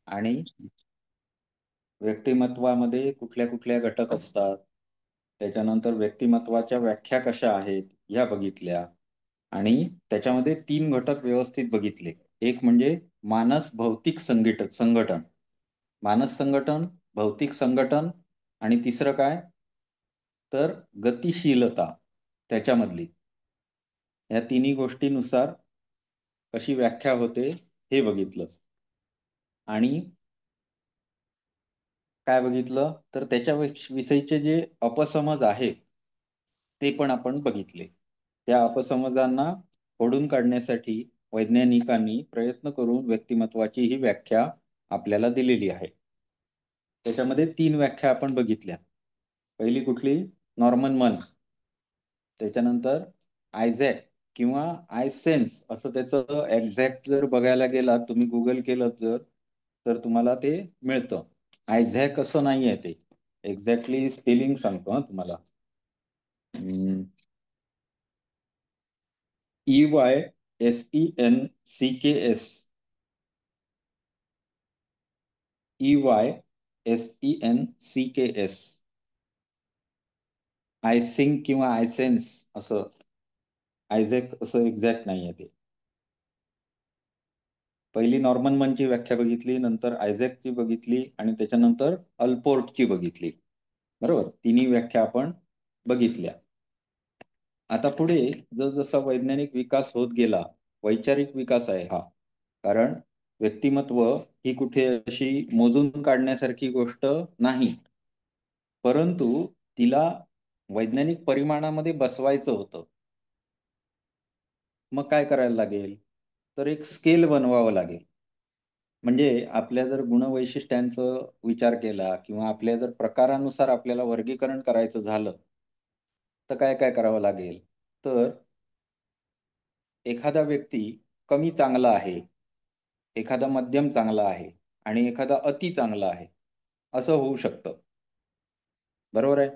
आणि व्यक्तिमत्वामध्ये कुठल्या कुठल्या घटक असतात, त्याच्यानंतर व्यक्तिमत्वाच्या व्याख्या कशा आहेत ह्या बघितल्या. आणि त्याच्यामध्ये 3 घटक व्यवस्थित बघितले. एक म्हणजे मानस भौतिक संघटन, मानस संघटन, भौतिक संघटन आणि तिसरं काय, तर गतिशीलता त्याच्यामधली. या तिन्ही गोष्टीनुसार कशी व्याख्या होते हे बघितलं. आणि काय बघितलं, तर त्याच्या विषयीचे जे अपसमज आहेत ते पण आपण बघितले. त्या अपसमजांना खोडून काढण्यासाठी वैज्ञानिकांनी प्रयत्न करून व्यक्तिमत्वाची ही व्याख्या आपल्याला दिलेली आहे. त्याच्यामध्ये 3 व्याख्या आपण बघितल्या. पहिली कुठली, नॉर्मन मन. त्याच्यानंतर आयझॅक किंवा आयसेन्स असं त्याचं एक्झॅक्ट जर बघायला गेलात तुम्ही, गुगल केलं तर तुम्हाला ते मिळतं. आयझॅक असं नाहीये ते. एक्झॅक्टली स्पेलिंग सांगतो हा तुम्हाला. EYSENCKS. EYSENCKS. आयसिंक किंवा आयसेन्स असं, आयझॅक असं एक्झॅक्ट नाहीये ते. पहिली नॉर्मन मनची व्याख्या बघितली, नंतर आयझॅकची बघितली आणि त्याच्यानंतर अल्पोर्टची बघितली. बरोबर, तिन्ही व्याख्या आपण बघितल्या. आता पुढे जसा वैज्ञानिक विकास होत गेला, वैचारिक विकास आहे हा. कारण व्यक्तिमत्व ही कुठे अशी मोजून काढण्यासारखी गोष्ट नाही, परंतु तिला वैज्ञानिक परिमाणामध्ये बसवायचं होतं. मग काय करायला लागेल, तर एक स्केल बनवावं लागेल. म्हणजे आपल्या जर गुणवैशिष्ट्यांचं विचार केला किंवा आपल्या जर प्रकारानुसार आपल्याला वर्गीकरण करायचं झालं, तर काय काय करावं लागेल, तर एखादा व्यक्ती कमी चांगला आहे, एखादा मध्यम चांगला आहे आणि एखादा अति चांगला आहे, असं होऊ शकतं. बरोबर आहे.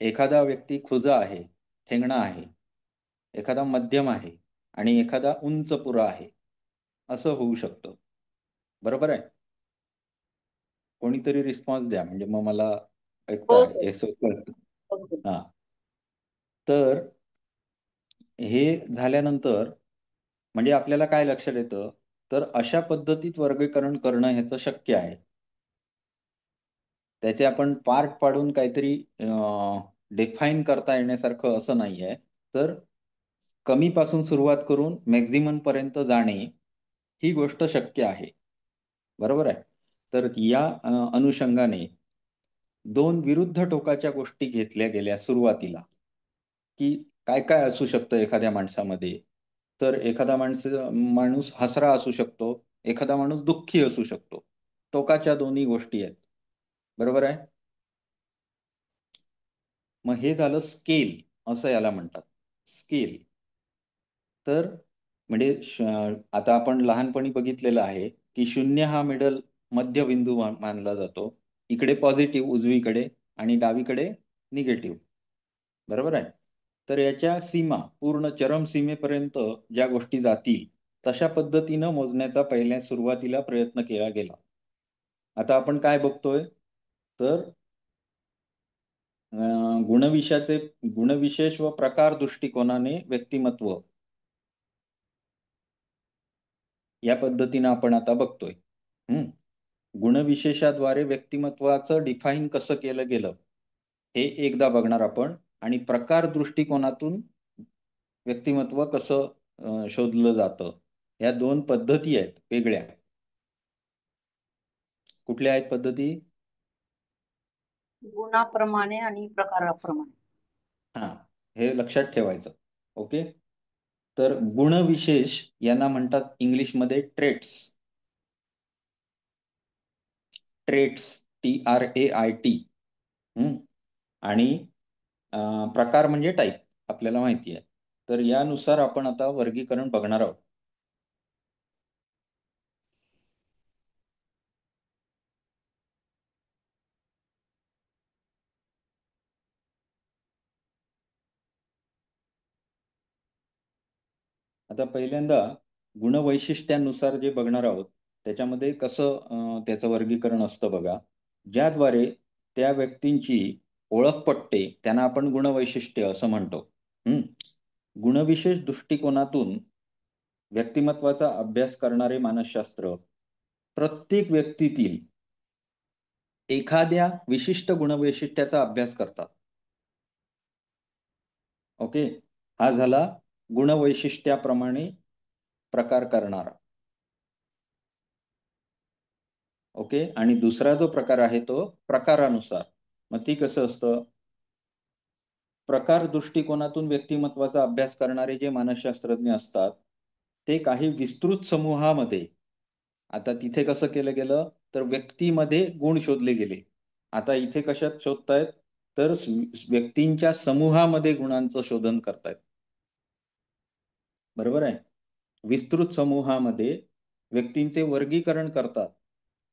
एखादा व्यक्ती खुजा आहे, ठेंगणा आहे, एखादा मध्यम आहे आणि एखादा उंच पुरा आहे, असं होऊ शकतं. बरोबर आहे. कोणीतरी रिस्पॉन्स द्या, म्हणजे मग मला हो ऐकता सर. येस कळतं. ओके. हा. तर हे झाल्यानंतर म्हणजे आपल्याला काय लक्षात येतं, तर अशा पद्धतीत वर्गीकरण करणं ह्याचं शक्य आहे. त्याचे आपण पार्ट पाडून काहीतरी डिफाईन करता येण्यासारखं असं नाहीये. तर कमीपासून सुरुवात करून मॅक्झिमम पर्यंत जाणे ही गोष्ट शक्य आहे. बरोबर आहे. तर या अनुषंगाने 2 विरुद्ध टोकाच्या गोष्टी घेतल्या गेल्या सुरुवातीला, की काय काय असू शकतं एखाद्या माणसामध्ये. तर एखादा माणूस हसरा असू शकतो, एखादा माणूस दुःखी असू शकतो. टोकाच्या दोन्ही गोष्टी आहेत. बरोबर आहे. मग हे झालं स्केल, असं याला म्हणतात, स्केल. तर म्हणजे आता आपण लहानपणी बघितलेलं आहे, की 0 हा मध्यबिंदू मानला जातो. इकडे पॉझिटिव्ह उजवीकडे आणि डावीकडे निगेटिव्ह. बरोबर आहे. तर याच्या सीमा पूर्ण चरम सीमेपर्यंत ज्या गोष्टी जातील, तशा पद्धतीनं मोजण्याचा पहिल्या सुरुवातीला प्रयत्न केला गेला. आता आपण काय बघतोय, तर गुणविषयाचे गुणविशेष व प्रकार दृष्टिकोनाने व्यक्तिमत्व या पद्धतीनं आपण आता बघतोय. गुणविशेषाद्वारे व्यक्तिमत्वाचं डिफाईन कसं केलं गेलं, हे एकदा बघणार आपण. आणि प्रकार दृष्टिकोनातून व्यक्तिमत्व कसं शोधलं जातं. या 2 पद्धती आहेत वेगळ्या. कुठल्या आहेत पद्धती? गुणाप्रमाणे आणि प्रकाराप्रमाणे. हा, हे लक्षात ठेवायचं. ओके. तर गुणविशेष यांना म्हणतात इंग्लिशमध्ये ट्रेट्स. Traits, TRAIT. आणि प्रकार म्हणजे टाईप, आपल्याला माहिती आहे. तर यानुसार आपण आता वर्गीकरण बघणार आहोत. आता पहिल्यांदा गुणवैशिष्ट्यांनुसार जे बघणार आहोत, त्याच्यामध्ये कसं त्याचं वर्गीकरण असतं बघा, ज्याद्वारे त्या व्यक्तींची ओळख पटते त्यांना आपण गुणवैशिष्ट्य असं म्हणतो. हं. गुणविशेष दृष्टिकोनातून व्यक्तिमत्वाचा अभ्यास करणारे मानसशास्त्र प्रत्येक व्यक्तीतील एखाद्या विशिष्ट गुणवैशिष्ट्याचा अभ्यास करतात. ओके. हा झाला गुणवैशिष्ट्याप्रमाणे प्रकार करणारा. ओके. आणि दुसरा जो प्रकार आहे तो प्रकारानुसार. मग ती कसं असतं? प्रकार दृष्टिकोनातून व्यक्तिमत्वाचा अभ्यास करणारे जे मानसशास्त्रज्ञ असतात, ते काही विस्तृत समूहामध्ये, आता तिथे कसं केलं गेलं, तर व्यक्तीमध्ये गुण शोधले गेले. आता इथे कशात शोधतायत, तर व्यक्तींच्या समूहामध्ये गुणांचं शोधन करतायत. बरोबर आहे. विस्तृत समूहामध्ये व्यक्तींचे वर्गीकरण करतात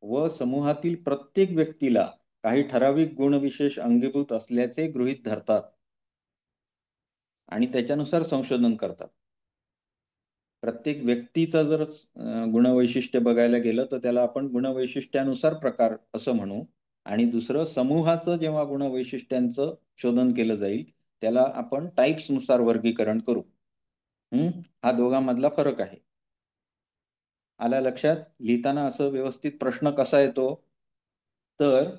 व समूहातील प्रत्येक व्यक्तीला काही ठराविक गुणविशेष अंगीभूत असल्याचे गृहीत धरतात आणि त्याच्यानुसार संशोधन करतात. प्रत्येक व्यक्तीचं जर गुणवैशिष्ट्य बघायला गेलं तर त्याला आपण गुणवैशिष्ट्यानुसार प्रकार असं म्हणू, आणि दुसरं समूहाचं जेव्हा गुणवैशिष्ट्यांचं शोधन केलं जाईल त्याला आपण टाइप्सनुसार वर्गीकरण करू. हा दोघांमधला फरक आहे. आला लक्षात? लिहिताना असं व्यवस्थित प्रश्न कसा येतो, तर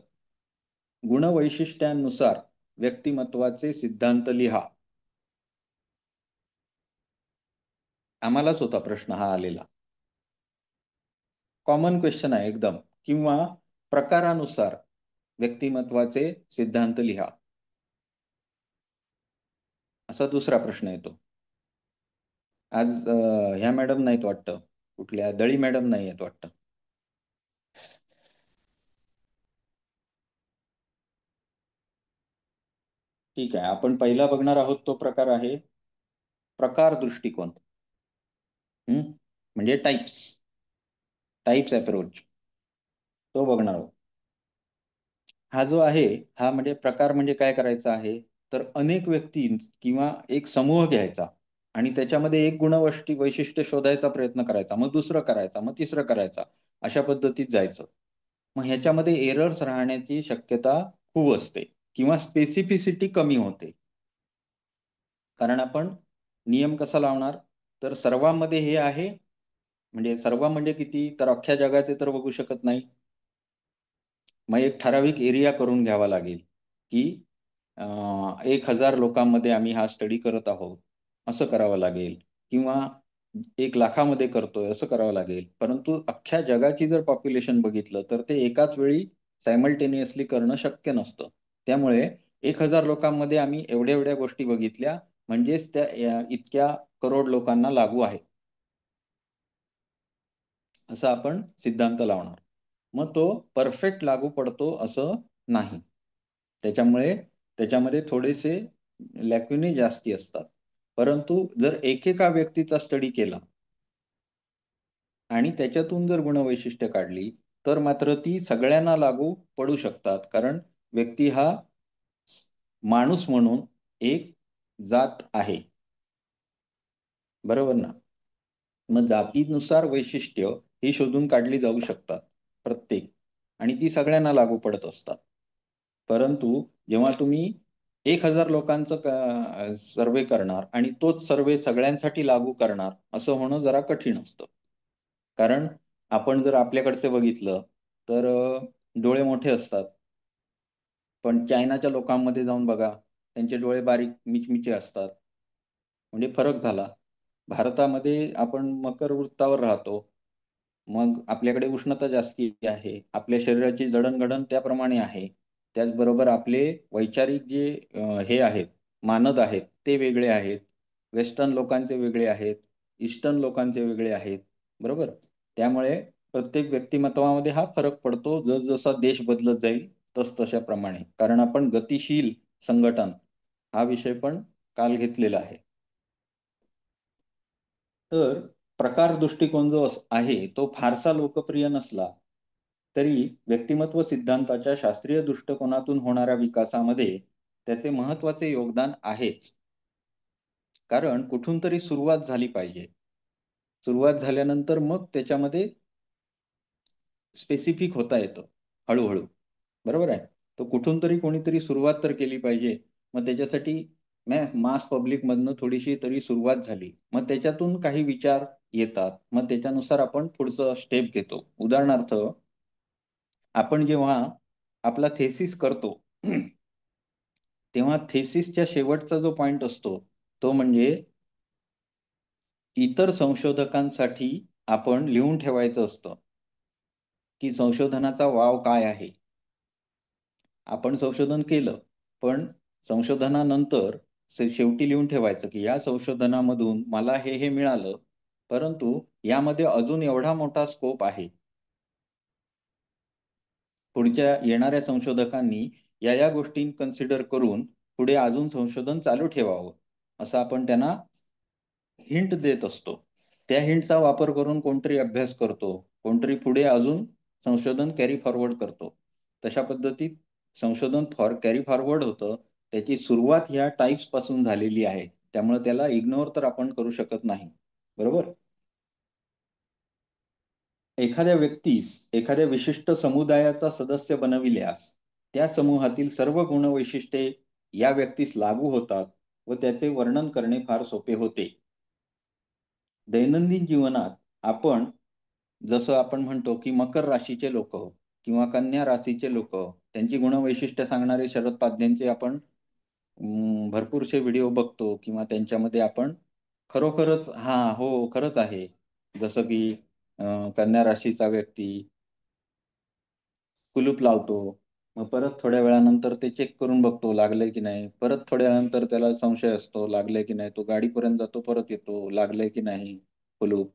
गुणवैशिष्ट्यांनुसार व्यक्तिमत्वाचे सिद्धांत लिहा. आम्हालाच होता प्रश्न हा आलेला. कॉमन क्वेश्चन आहे एकदम. किंवा प्रकारानुसार व्यक्तिमत्वाचे सिद्धांत लिहा, असा दुसरा प्रश्न येतो. आज ह्या मॅडम नाहीत वाटतं, कुठल्या दळी मॅडम नाही आहेत वाटतं. ठीक आहे. आपण पहिला बघणार आहोत तो प्रकार आहे प्रकार दृष्टिकोन. म्हणजे टाइप्स अप्रोच, तो बघणार आहोत. हा जो आहे, हा म्हणजे प्रकार म्हणजे काय करायचा आहे, तर अनेक व्यक्ती किंवा एक समूह घ्यायचा आणि त्याच्यामध्ये एक वैशिष्ट्य शोधायचा प्रयत्न करायचा, मग दुसरं करायचा, मग तिसरं करायचा, अशा पद्धतीत जायचं. मग ह्याच्यामध्ये एरर्स राहण्याची शक्यता खूप असते किंवा स्पेसिफिसिटी कमी होते. कारण आपण नियम कसा लावणार, तर सर्वांमध्ये हे आहे, म्हणजे सर्व म्हणजे किती, तर अख्ख्या जगाचे तर बघू शकत नाही. मग एक ठराविक एरिया करून घ्यावा लागेल की 1000 लोकांमध्ये आम्ही हा स्टडी करत आहोत असं करावं लागेल, किंवा 1 लाखामध्ये करतोय असं करावं लागेल. परंतु अख्ख्या जगाची जर पॉप्युलेशन बघितलं तर ते एकाच वेळी सायमल्टेनियसली करणं शक्य नसतं. त्यामुळे 1000 लोकांमध्ये आम्ही एवढ्या एवढ्या गोष्टी बघितल्या म्हणजेच त्या इतक्या करोड लोकांना लागू आहे असं आपण सिद्धांत लावणार. मग तो परफेक्ट लागू पडतो असं नाही. त्याच्यामध्ये थोडेसे लॅक्युने जास्ती असतात. परंतु जर एकेका व्यक्तीचा स्टडी केला आणि त्याच्यातून जर गुणवैशिष्ट्य काढली तर मात्र ती सगळ्यांना लागू पडू शकतात. कारण व्यक्ती हा माणूस म्हणून एक जात आहे. बरोबर ना? मग जातीनुसार वैशिष्ट्य ही शोधून काढली जाऊ शकतात प्रत्येक, आणि ती सगळ्यांना लागू पडत असतात. परंतु जेव्हा तुम्ही 1000 लोकांचं सर्वे करणार आणि तोच सर्वे सगळ्यांसाठी लागू करणार असं होणं जरा कठीण असतं. कारण आपण जर आपल्याकडचे बघितलं तर डोळे मोठे असतात, पण चायनाच्या लोकांमध्ये जाऊन बघा, त्यांचे डोळे बारीक मिचमिचे असतात. म्हणजे फरक झाला. भारतामध्ये आपण मकर वृत्तावर राहतो, मग आपल्याकडे उष्णता जास्ती आहे, आपल्या शरीराची जडणघडण त्याप्रमाणे आहे. त्याचबरोबर आपले वैचारिक जे हे आहेत, मानद आहेत ते वेगळे आहेत. वेस्टर्न लोकांचे वेगळे आहेत, ईस्टर्न लोकांचे वेगळे आहेत. बरोबर? त्यामुळे प्रत्येक व्यक्तिमत्वामध्ये हा फरक पडतो जसजसा देश बदलत जाईल तसतशाप्रमाणे. कारण आपण गतिशील संघटन हा विषय पण काल घेतलेला आहे. तर प्रकार दृष्टिकोन जो आहे तो फारसा लोकप्रिय नसला तरी व्यक्तिमत्व सिद्धांताच्या शास्त्रीय दृष्टिकोनातून होणाऱ्या विकासामध्ये त्याचे महत्वाचे योगदान आहेच. कारण कुठून तरी सुरुवात झाली पाहिजे. सुरुवात झाल्यानंतर मग त्याच्यामध्ये स्पेसिफिक होता येतं हळूहळू. बरोबर आहे. तर कुठून तरी कोणीतरी सुरुवात तर केली पाहिजे. मग त्याच्यासाठी मास पब्लिकमधनं थोडीशी तरी सुरुवात झाली. मग त्याच्यातून काही विचार येतात. मग त्याच्यानुसार आपण पुढचं स्टेप घेतो. उदाहरणार्थ, आपण जेव्हा आपला थेसिस करतो, तेव्हा थेसिसच्या शेवटचा जो पॉइंट असतो, तो म्हणजे इतर संशोधकांसाठी आपण लिहून ठेवायचं असतं, की संशोधनाचा वाव काय आहे? आपण संशोधन केलं, पण संशोधनानंतर शेवटी लिहून ठेवायचं, की या संशोधनामधून मला हे मिळालं, परंतु यामध्ये अजून एवढा मोठा स्कोप आहे. पुढच्या येणाऱ्या संशोधकांनी या गोष्टी कन्सिडर करून पुढे अजून संशोधन चालू ठेवावं, असं आपण त्यांना हिंट देत असतो. त्या हिंटचा वापर करून कोणतरी अभ्यास करतो, कोणतरी पुढे अजून संशोधन कॅरी फॉरवर्ड करतो. तशा पद्धतीत संशोधन कॅरी फॉरवर्ड होतं. त्याची सुरुवात ह्या टाइप्स पासून झालेली आहे. त्यामुळे त्याला इग्नोर तर आपण करू शकत नाही. बरोबर? एखाद्या व्यक्तीस एखाद्या विशिष्ट समुदायाचा सदस्य बनविल्यास त्या समूहातील सर्व गुणवैशिष्ट्ये या व्यक्तीस लागू होतात व त्याचे वर्णन करणे फार सोपे होते. दैनंदिन जीवनात आपण जसं आपण म्हणतो, की मकर राशीचे लोक किंवा कन्या राशीचे लोक, त्यांची गुणवैशिष्ट्ये सांगणारे शरद पाध्यांचे आपण भरपूरसे व्हिडिओ बघतो किंवा त्यांच्यामध्ये आपण खरोखरच हां, हो, खरंच आहे. जसं की कन्या राशीचा व्यक्ती कुलूप लावतो. मग परत थोड्या वेळानंतर ते चेक करून बघतो लागलंय की नाही. परत थोड्या वेळानंतर त्याला संशय असतो लागलंय की नाही. तो गाडीपर्यंत जातो, परत येतो, लागलंय की नाही कुलूप.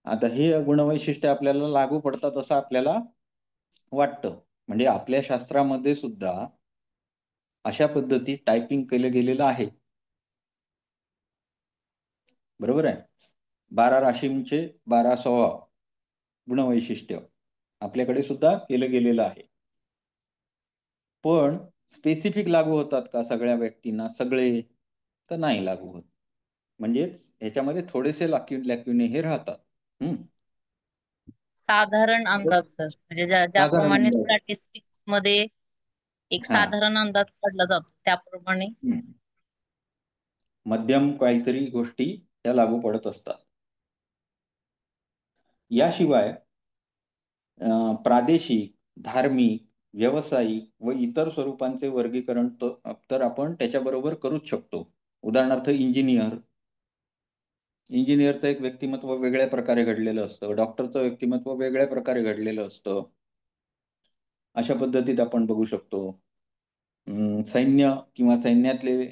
आता हे गुणवैशिष्ट्य आपल्याला लागू पडतात असं आपल्याला वाटतं. म्हणजे आपल्या शास्त्रामध्ये सुद्धा अशा पद्धती टायपिंग केलं गेलेलं आहे. बरोबर आहे. 12 राशींचे 12 स्वभाव गुणवैशिष्ट्य आपल्याकडे सुद्धा केलं गेलेलं आहे. पण स्पेसिफिक लागू होतात का सगळ्या व्यक्तींना? सगळे तर नाही लागू होत. म्हणजेच ह्याच्यामध्ये थोडेसे लॅक्युने हे राहतात. हं. साधारण अंदाज सर, म्हणजे साधारण ज्याप्रमाणे अंदाज. स्टॅटिस्टिक्स मध्ये एक हां. साधारण अंदाज काढला जातो त्याप्रमाणे. हं. मध्यम काहीतरी गोष्टी त्या लागू पडत असतात. याशिवाय प्रादेशिक, धार्मिक, व्यावसायिक व इतर स्वरूपांचे वर्गीकरण तर आपण त्याच्याबरोबर करूच शकतो. उदाहरणार्थ इंजिनिअरचं एक व्यक्तिमत्व वेगळ्या प्रकारे घडलेलं असतं. डॉक्टरचं व्यक्तिमत्व वेगळ्या प्रकारे घडलेलं असतं. अशा पद्धतीत आपण बघू शकतो. सैन्य किंवा सैन्यातले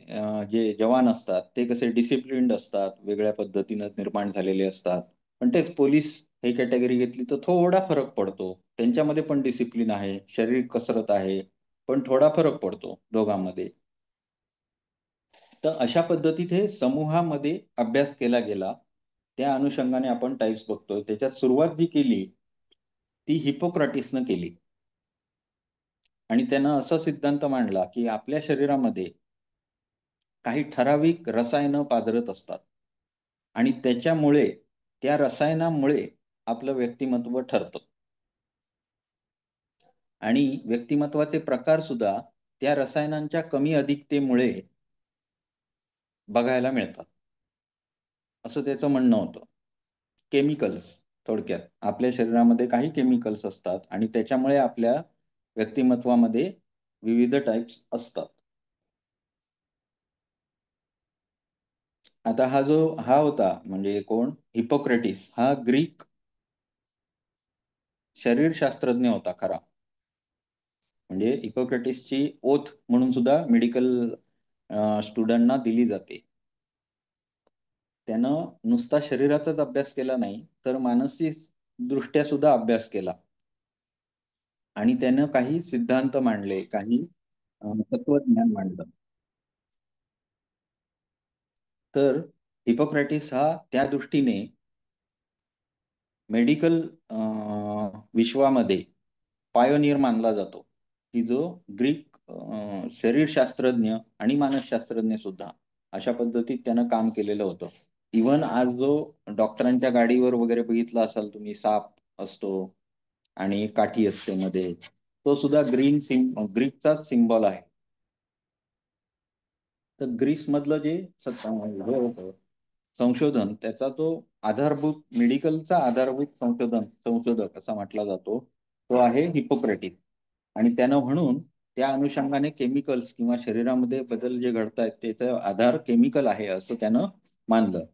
जे जवान असतात ते कसे डिसिप्लिन्ड असतात, वेगळ्या पद्धतीनं निर्माण झालेले असतात. पण तेच पोलीस हे कॅटेगरी घेतली तर थोडा फरक पडतो. त्यांच्यामध्ये पण डिसिप्लिन आहे, शारीरिक कसरत आहे, पण थोडा फरक पडतो दोघांमध्ये. तर अशा पद्धतीत हे समूहामध्ये अभ्यास केला गेला. त्या अनुषंगाने आपण टाइप्स बघतोय. त्याच्यात सुरुवात जी केली, ती हिपोक्राटिसनं केली. आणि त्यानं असा सिद्धांत मांडला, की आपल्या शरीरामध्ये काही ठराविक रसायनं पाझरत असतात आणि त्याच्यामुळे, त्या रसायनामुळे आपलं व्यक्तिमत्व ठरतं आणि व्यक्तिमत्वाचे प्रकार सुद्धा त्या रसायनांच्या कमी अधिकतेमुळे बघायला मिळतात. असं त्याचं म्हणणं होतं. केमिकल्स थोडक्यात आपल्या शरीरामध्ये काही केमिकल्स असतात आणि त्याच्यामुळे आपल्या व्यक्तिमत्वामध्ये विविध टाइप्स असतात. आता हा होता म्हणजे कोण? हिपोक्रेटिस हा ग्रीक शरीरशास्त्रज्ञ होता खरा. म्हणजे हिपोक्रेटिसची ओथ म्हणून सुद्धा मेडिकल स्टुडंटना दिली जाते. त्यानं नुसता शरीराचाच अभ्यास केला नाही, तर मानसिक दृष्ट्या सुद्धा अभ्यास केला. आणि त्यानं काही सिद्धांत मांडले, काही तत्वज्ञान मांडलं. तर हिपोक्रेटिस हा त्या दृष्टीने मेडिकल विश्वामध्ये पायोनियर मानला जातो, की जो ग्रीक शरीरशास्त्रज्ञ आणि मानसशास्त्रज्ञ सुद्धा अशा पद्धतीत त्यानं काम केलेलं होतं. इव्हन आज जो डॉक्टरांच्या गाडीवर वगैरे बघितला असाल तुम्ही साप असतो, आणि काठी असते मध्ये. तो सुद्धा ग्रीकचाच सिम्बॉल आहे. तर ग्रीस मधलं जे हे होतं संशोधन, त्याचा तो आधारभूत मेडिकलचा आधारभूत संशोधक असा म्हटला जातो, तो आहे हिपोक्रेटिस. आणि त्यानं म्हणून त्या अनुषंगाने केमिकल्स किंवा शरीरामध्ये बदल जे घडत आहेत त्याचा आधार केमिकल आहे असं त्यानं मानलं.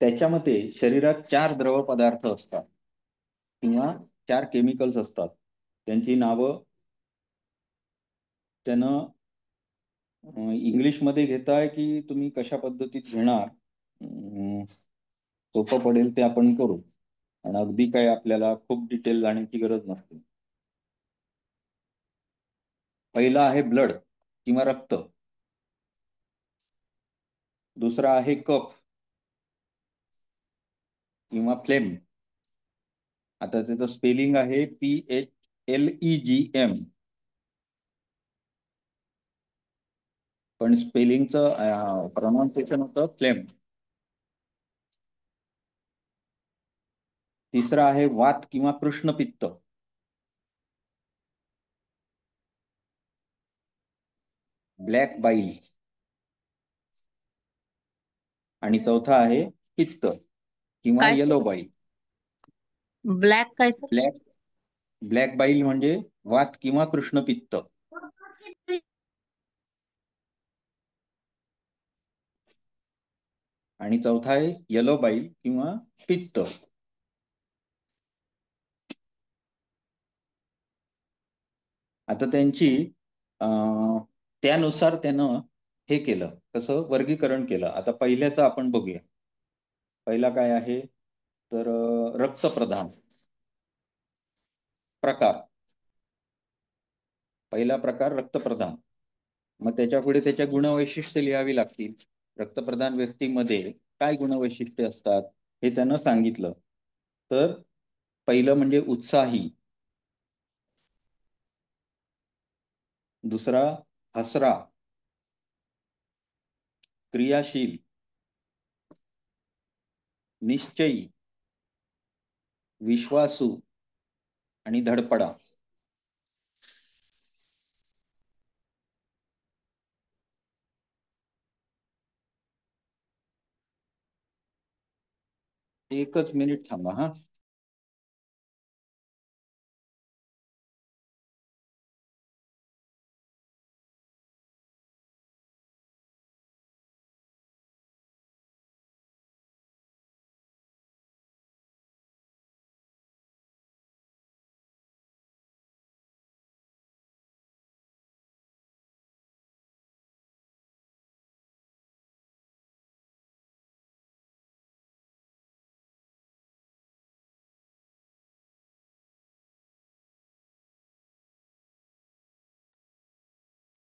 त्याच्या मते शरीरात 4 द्रव पदार्थ असतात किंवा 4 केमिकल्स असतात. त्यांची नावं त्यानं इंग्लिशमध्ये घेताय की तुम्ही कशा पद्धतीत घेणार, सोपं पडेल ते आपण करू. आणि अगदी काय आपल्याला खूप डिटेल जाण्याची गरज नसते. पहिला आहे ब्लड किंवा रक्त. दुसरा आहे कफ किंवा फ्लेम. आता त्याचं स्पेलिंग आहे PHLEGM, पण स्पेलिंगचं प्रोनाउन्सिएशन होतं फ्लेम. तिसरा आहे वात किंवा कृष्णपित्त. ब्लॅक बाईल. आणि चौथा आहे पित्त किंवा काय सर? येलो बाईल. ब्लॅक काय सर? ब्लॅक ब्लॅक बाईल म्हणजे वात किंवा कृष्णपित्त. आणि चौथा आहे येलो बाईल किंवा पित्त. आता त्यांची त्यानुसार त्यानं हे केलं, कसं वर्गीकरण केलं. आता पहिल्याचं आपण बघूया. पहिला काय आहे तर रक्तप्रधान प्रकार. पहिला प्रकार रक्तप्रधान. मग त्याच्या पुढे त्याच्या गुणवैशिष्ट्य लिहावी लागतील. रक्तप्रधान व्यक्तीमध्ये काय गुणवैशिष्ट्य असतात हे त्यानं सांगितलं. तर पहिलं म्हणजे उत्साही, दुसरा हसरा, क्रियाशील, निश्चयी, विश्वासू आणि धडपडा. एकच मिनिट थांबा हा.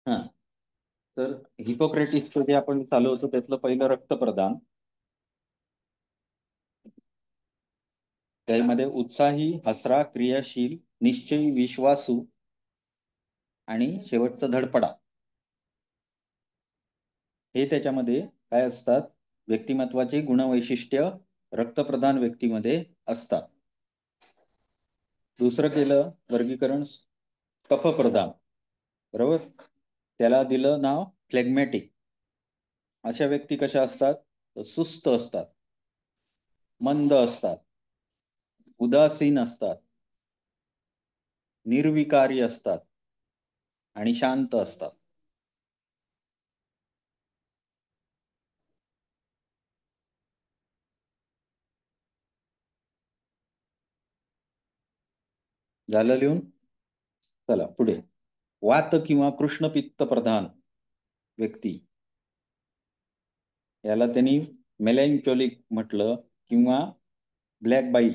हा, तर हिपोक्रेटिसचं जे आपण चालू होतो त्यातलं पहिलं रक्तप्रदान. त्यामध्ये उत्साही, हसरा, क्रियाशील, निश्चयी, विश्वासू आणि शेवटचा धडपडा. हे त्याच्यामध्ये काय असतात, व्यक्तिमत्वाचे गुणवैशिष्ट्य रक्तप्रधान व्यक्तीमध्ये असतात. दुसरं केलं वर्गीकरण कफप्रधान, बरोबर. त्याला दिलं नाव फ्लेग्मॅटिक. अशा व्यक्ती कशा असतात, सुस्त असतात, मंद असतात, उदासीन असतात, निर्विकारी असतात आणि शांत असतात. झालं लिहून? चला पुढे. वात किंवा कृष्णपित्त प्रधान व्यक्ती, याला त्यांनी मेलॅन्चोलिक म्हटलं किंवा ब्लॅक बाईल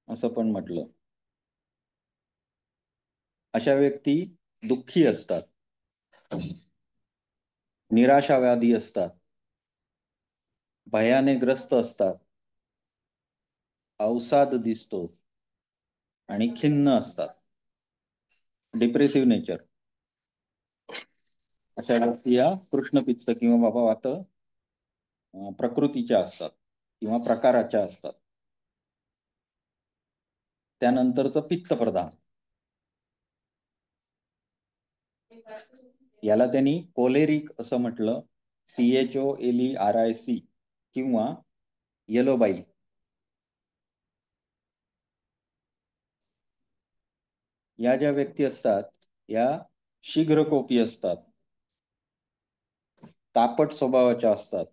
असं पण म्हटलं. अशा व्यक्ती दुःखी असतात, निराशावादी असतात, भयाने ग्रस्त असतात, अवसाद दिसतो आणि खिन्न असतात, डिप्रेसिव्ह नेचर. अशा व्यक्ती या कृष्णपित्त किंवा बाबा वात प्रकृतीच्या असतात किंवा प्रकाराच्या असतात. त्यानंतरचं पित्तप्रधान, याला त्यांनी कोलेरिक असं म्हटलं, CHOLERIC किंवा येलोबाई. या ज्या व्यक्ती असतात या शीघ्रकोपी असतात, तापट स्वभावाच्या असतात,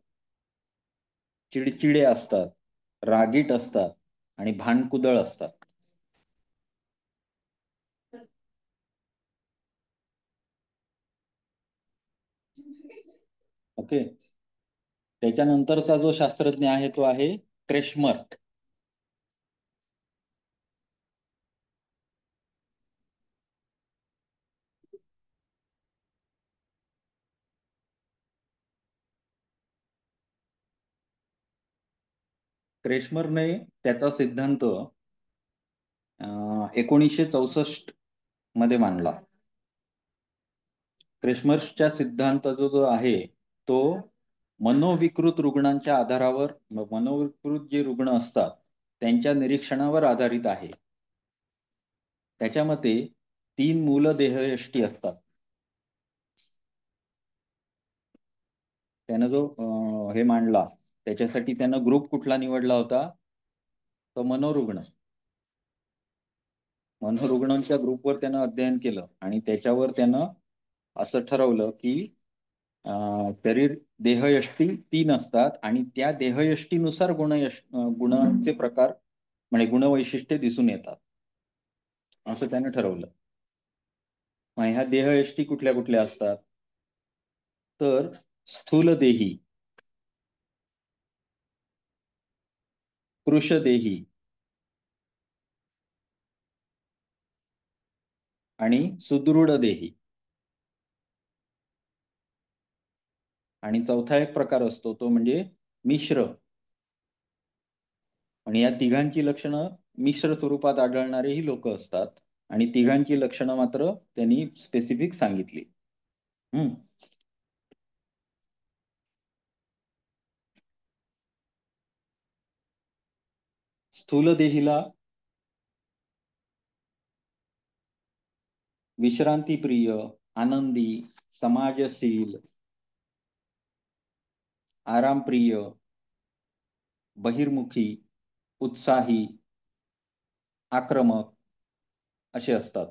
चिडचिडे असतात, रागीट असतात आणि भांडकुदळ असतात. ओके. त्याच्यानंतरचा जो शास्त्रज्ञ आहे तो आहे क्रेशमर. क्रेशमरने त्याचा सिद्धांत 1964 मध्ये मांडला. क्रेशमरच्या सिद्धांताचा जो आहे तो मनोविकृत रुग्णांच्या आधारावर, मनोविकृत जे रुग्ण असतात त्यांच्या निरीक्षणावर आधारित आहे. त्याच्या मते 3 मूल देहयष्टी असतात. त्यानं जो हे मांडला त्याच्यासाठी त्यानं ग्रुप कुठला निवडला होता, तो मनोरुग्ण. मनोरुग्णांच्या ग्रुपवर त्यानं अध्ययन केलं आणि त्याच्यावर त्यानं असं ठरवलं की शरीर देहयष्टी 3 असतात आणि त्या देहयष्टीनुसार गुणांचे प्रकार म्हणजे गुणवैशिष्ट्ये दिसून येतात असं त्यानं ठरवलं. मग ह्या देहयष्टी कुठल्या कुठल्या असतात, तर स्थूलदेही, कृशदेही आणि सुदृढ देही. आणि चौथा एक प्रकार असतो तो म्हणजे मिश्र. आणि या तिघांची लक्षणं मिश्र स्वरूपात आढळणारेही लोक असतात आणि तिघांची लक्षणं मात्र त्यांनी स्पेसिफिक सांगितली. स्थूलदेहीला विश्रांतीप्रिय, आनंदी, समाजशील, आरामप्रिय, बहिर्मुखी, उत्साही, आक्रमक असे असतात.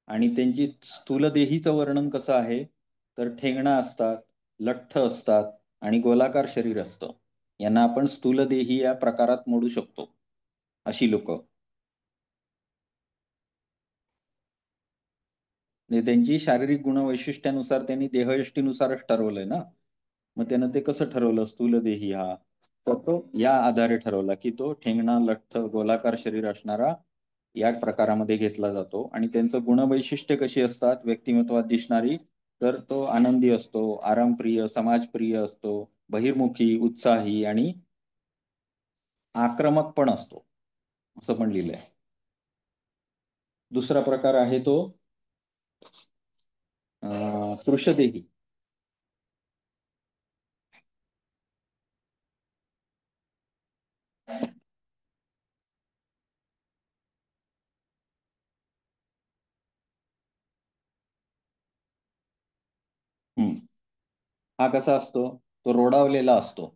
आणि त्यांची स्थूलदेहीचं वर्णन कसं आहे, तर ठेंगणा असतात, लठ्ठ असतात आणि गोलाकार शरीर असतं. यांना आपण स्थूलदेही या प्रकारात मोडू शकतो, अशी लोक. म्हणजे त्यांची शारीरिक गुणवैशिष्ट्यानुसार त्यांनी देहयष्टीनुसारच ठरवलंय ना. मग त्यानं ते कसं ठरवलं स्थूलदेही हा, तर तो या आधारे ठरवला की तो ठेंगणा, लठ्ठ, गोलाकार शरीर असणारा या प्रकारामध्ये घेतला जातो. आणि त्यांचं गुणवैशिष्ट्य कशी असतात व्यक्तिमत्वात दिसणारी, तर तो आनंदी असतो, आरामप्रिय, समाजप्रिय असतो, बहिर्मुखी, उत्साही आणि आक्रमक पण असतो, असं पण लिहिलंय. दुसरा प्रकार आहे तो कृशदेही. हा कसा असतो, तो रोडावलेला असतो.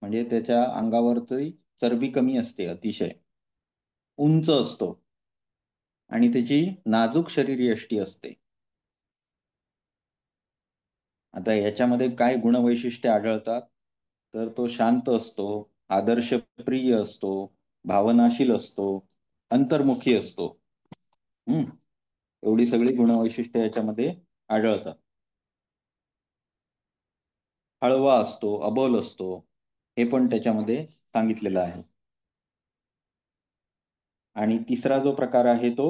म्हणजे त्याच्या अंगावरती चरबी कमी असते, अतिशय उंच असतो आणि त्याची नाजूक शरीरयष्टी असते. आता याच्यामध्ये काय गुणवैशिष्ट्ये आढळतात, तर तो शांत असतो, आदर्शप्रिय असतो, भावनाशील असतो, अंतर्मुखी असतो. एवढी सगळी गुणवैशिष्ट्ये याच्यामध्ये आढळतात. हळवा असतो, अबोल असतो, हे पण त्याच्यामध्ये सांगितलेलं आहे. आणि तिसरा जो प्रकार आहे तो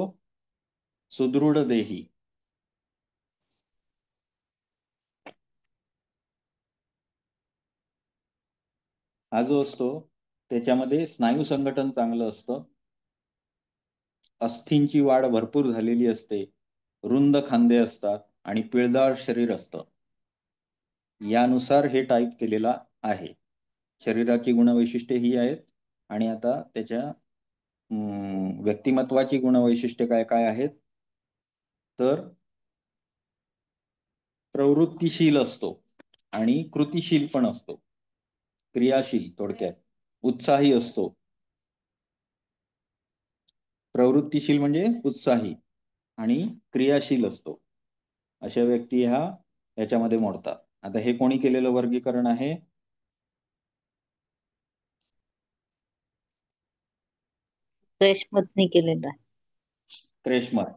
सुदृढ देही. हा जो असतो त्याच्यामध्ये स्नायू संघटन चांगलं असतं, अस्थींची वाढ भरपूर झालेली असते, रुंद खांदे असतात आणि पिळदार शरीर असतं. यानुसार हे टाईप केलेला आहे. शरीराची गुणवैशिष्ट्ये ही आहेत आणि आता त्याच्या व्यक्तिमत्वाची गुणवैशिष्ट्ये काय काय आहेत तर प्रवृत्तीशील असतो आणि कृतिशील पण असतो. क्रियाशील थोडक्यात. उत्साही असतो. प्रवृत्तीशील म्हणजे उत्साही आणि क्रियाशील असतो. अशा व्यक्ती याच्यामध्ये मोडतात. आता हे कोणी केलेलं वर्गीकरण आहे? फ्रेशमधने केलेलं आहे. क्रेशमर.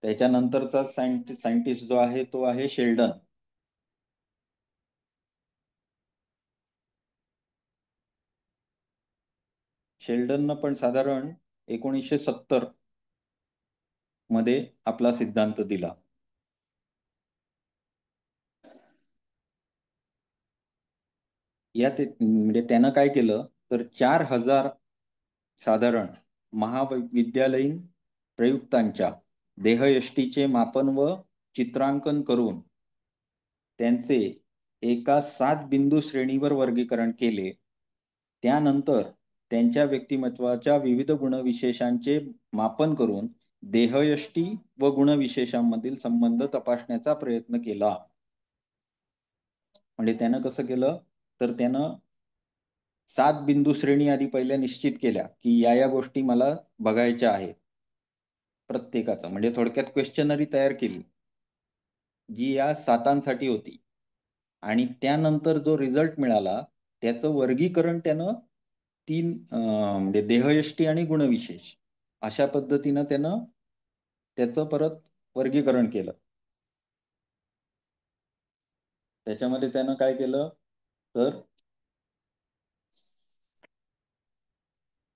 त्याच्यानंतरचा सायंटिस्ट जो आहे तो आहे शेल्डन. शेल्डननं पण साधारण 1970 मध्ये आपला सिद्धांत दिला. यात म्हणजे त्यानं काय केलं तर 4000 साधारण महाविद्यालयीन प्रयुक्तांच्या देहयष्टीचे मापन व चित्रांकन करून त्यांचे एका 7 बिंदू श्रेणीवर वर्गीकरण केले. त्यानंतर त्यांच्या व्यक्तिमत्वाच्या विविध गुणविशेषांचे मापन करून देहयष्टी व गुणविशेषांमधील संबंध तपासण्याचा प्रयत्न केला. म्हणजे त्यानं कसं केलं तर त्यानं 7 बिंदू श्रेणी आधी पहिल्या निश्चित केल्या की या गोष्टी मला बघायच्या आहेत प्रत्येकाचा. म्हणजे थोडक्यात क्वेश्चनरी तयार केली जी या 7साठी होती आणि त्यानंतर जो रिझल्ट मिळाला त्याचं वर्गीकरण त्यानं 3 म्हणजे देहयष्टी आणि गुणविशेष अशा पद्धतीनं त्यानं त्याचं परत वर्गीकरण केलं. त्याच्यामध्ये त्यानं काय केलं तर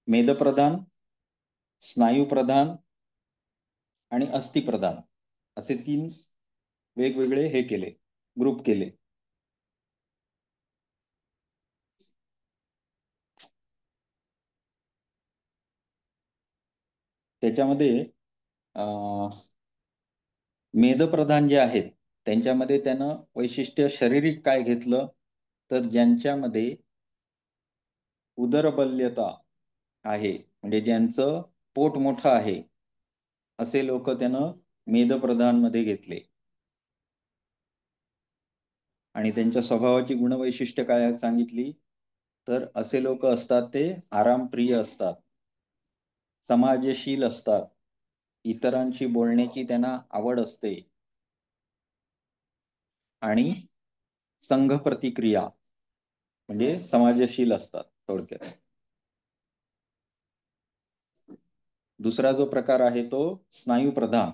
मेदप्रधान, स्नायुप्रधान आणि अस्थिप्रधान असे 3 वेगवेगळे हे केले, ग्रुप केले. त्याच्यामध्ये मेदप्रधान जे आहेत त्यांच्यामध्ये त्यानं वैशिष्ट्य शारीरिक काय घेतलं तर ज्यांच्यामध्ये उदरबल्यता आहे म्हणजे ज्यांचं पोट मोठं आहे असे लोक त्यानं मेदप्रधान मध्ये घेतले. आणि त्यांच्या स्वभावाची गुणवैशिष्ट्य काय सांगितली तर असे लोक असतात ते आरामप्रिय असतात, समाजशील असतात, इतरांशी बोलण्याची त्यांना आवड असते आणि संघ प्रतिक्रिया म्हणजे समाजशील असतात थोडक्यात. दुसरा जो प्रकार आहे तो स्नायू प्रधान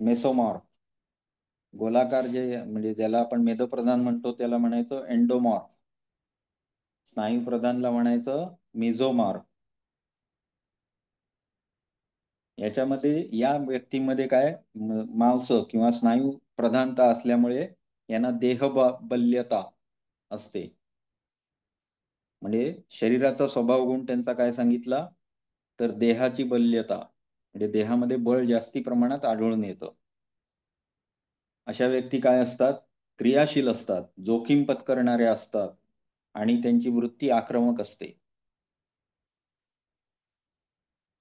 मेसोमॉर्फ. गोलाकार जे म्हणजे ज्याला आपण मेदप्रधान म्हणतो त्याला म्हणायचं एंडोमॉर्फ. स्नायू प्रधानला म्हणायचं मेझोमॉर्फ. याच्यामध्ये या व्यक्तीमध्ये काय मांस किंवा स्नायू प्रधानता असल्यामुळे यांना देहबल्यता असते. म्हणजे शरीराचा स्वभाव गुण त्यांचा काय सांगितला तर देहाची बल्यता म्हणजे देहामध्ये बळ जास्ती प्रमाणात आढळून येतं. अशा व्यक्ती काय असतात क्रियाशील असतात, जोखीम पत्करणारे असतात आणि त्यांची वृत्ती आक्रमक असते.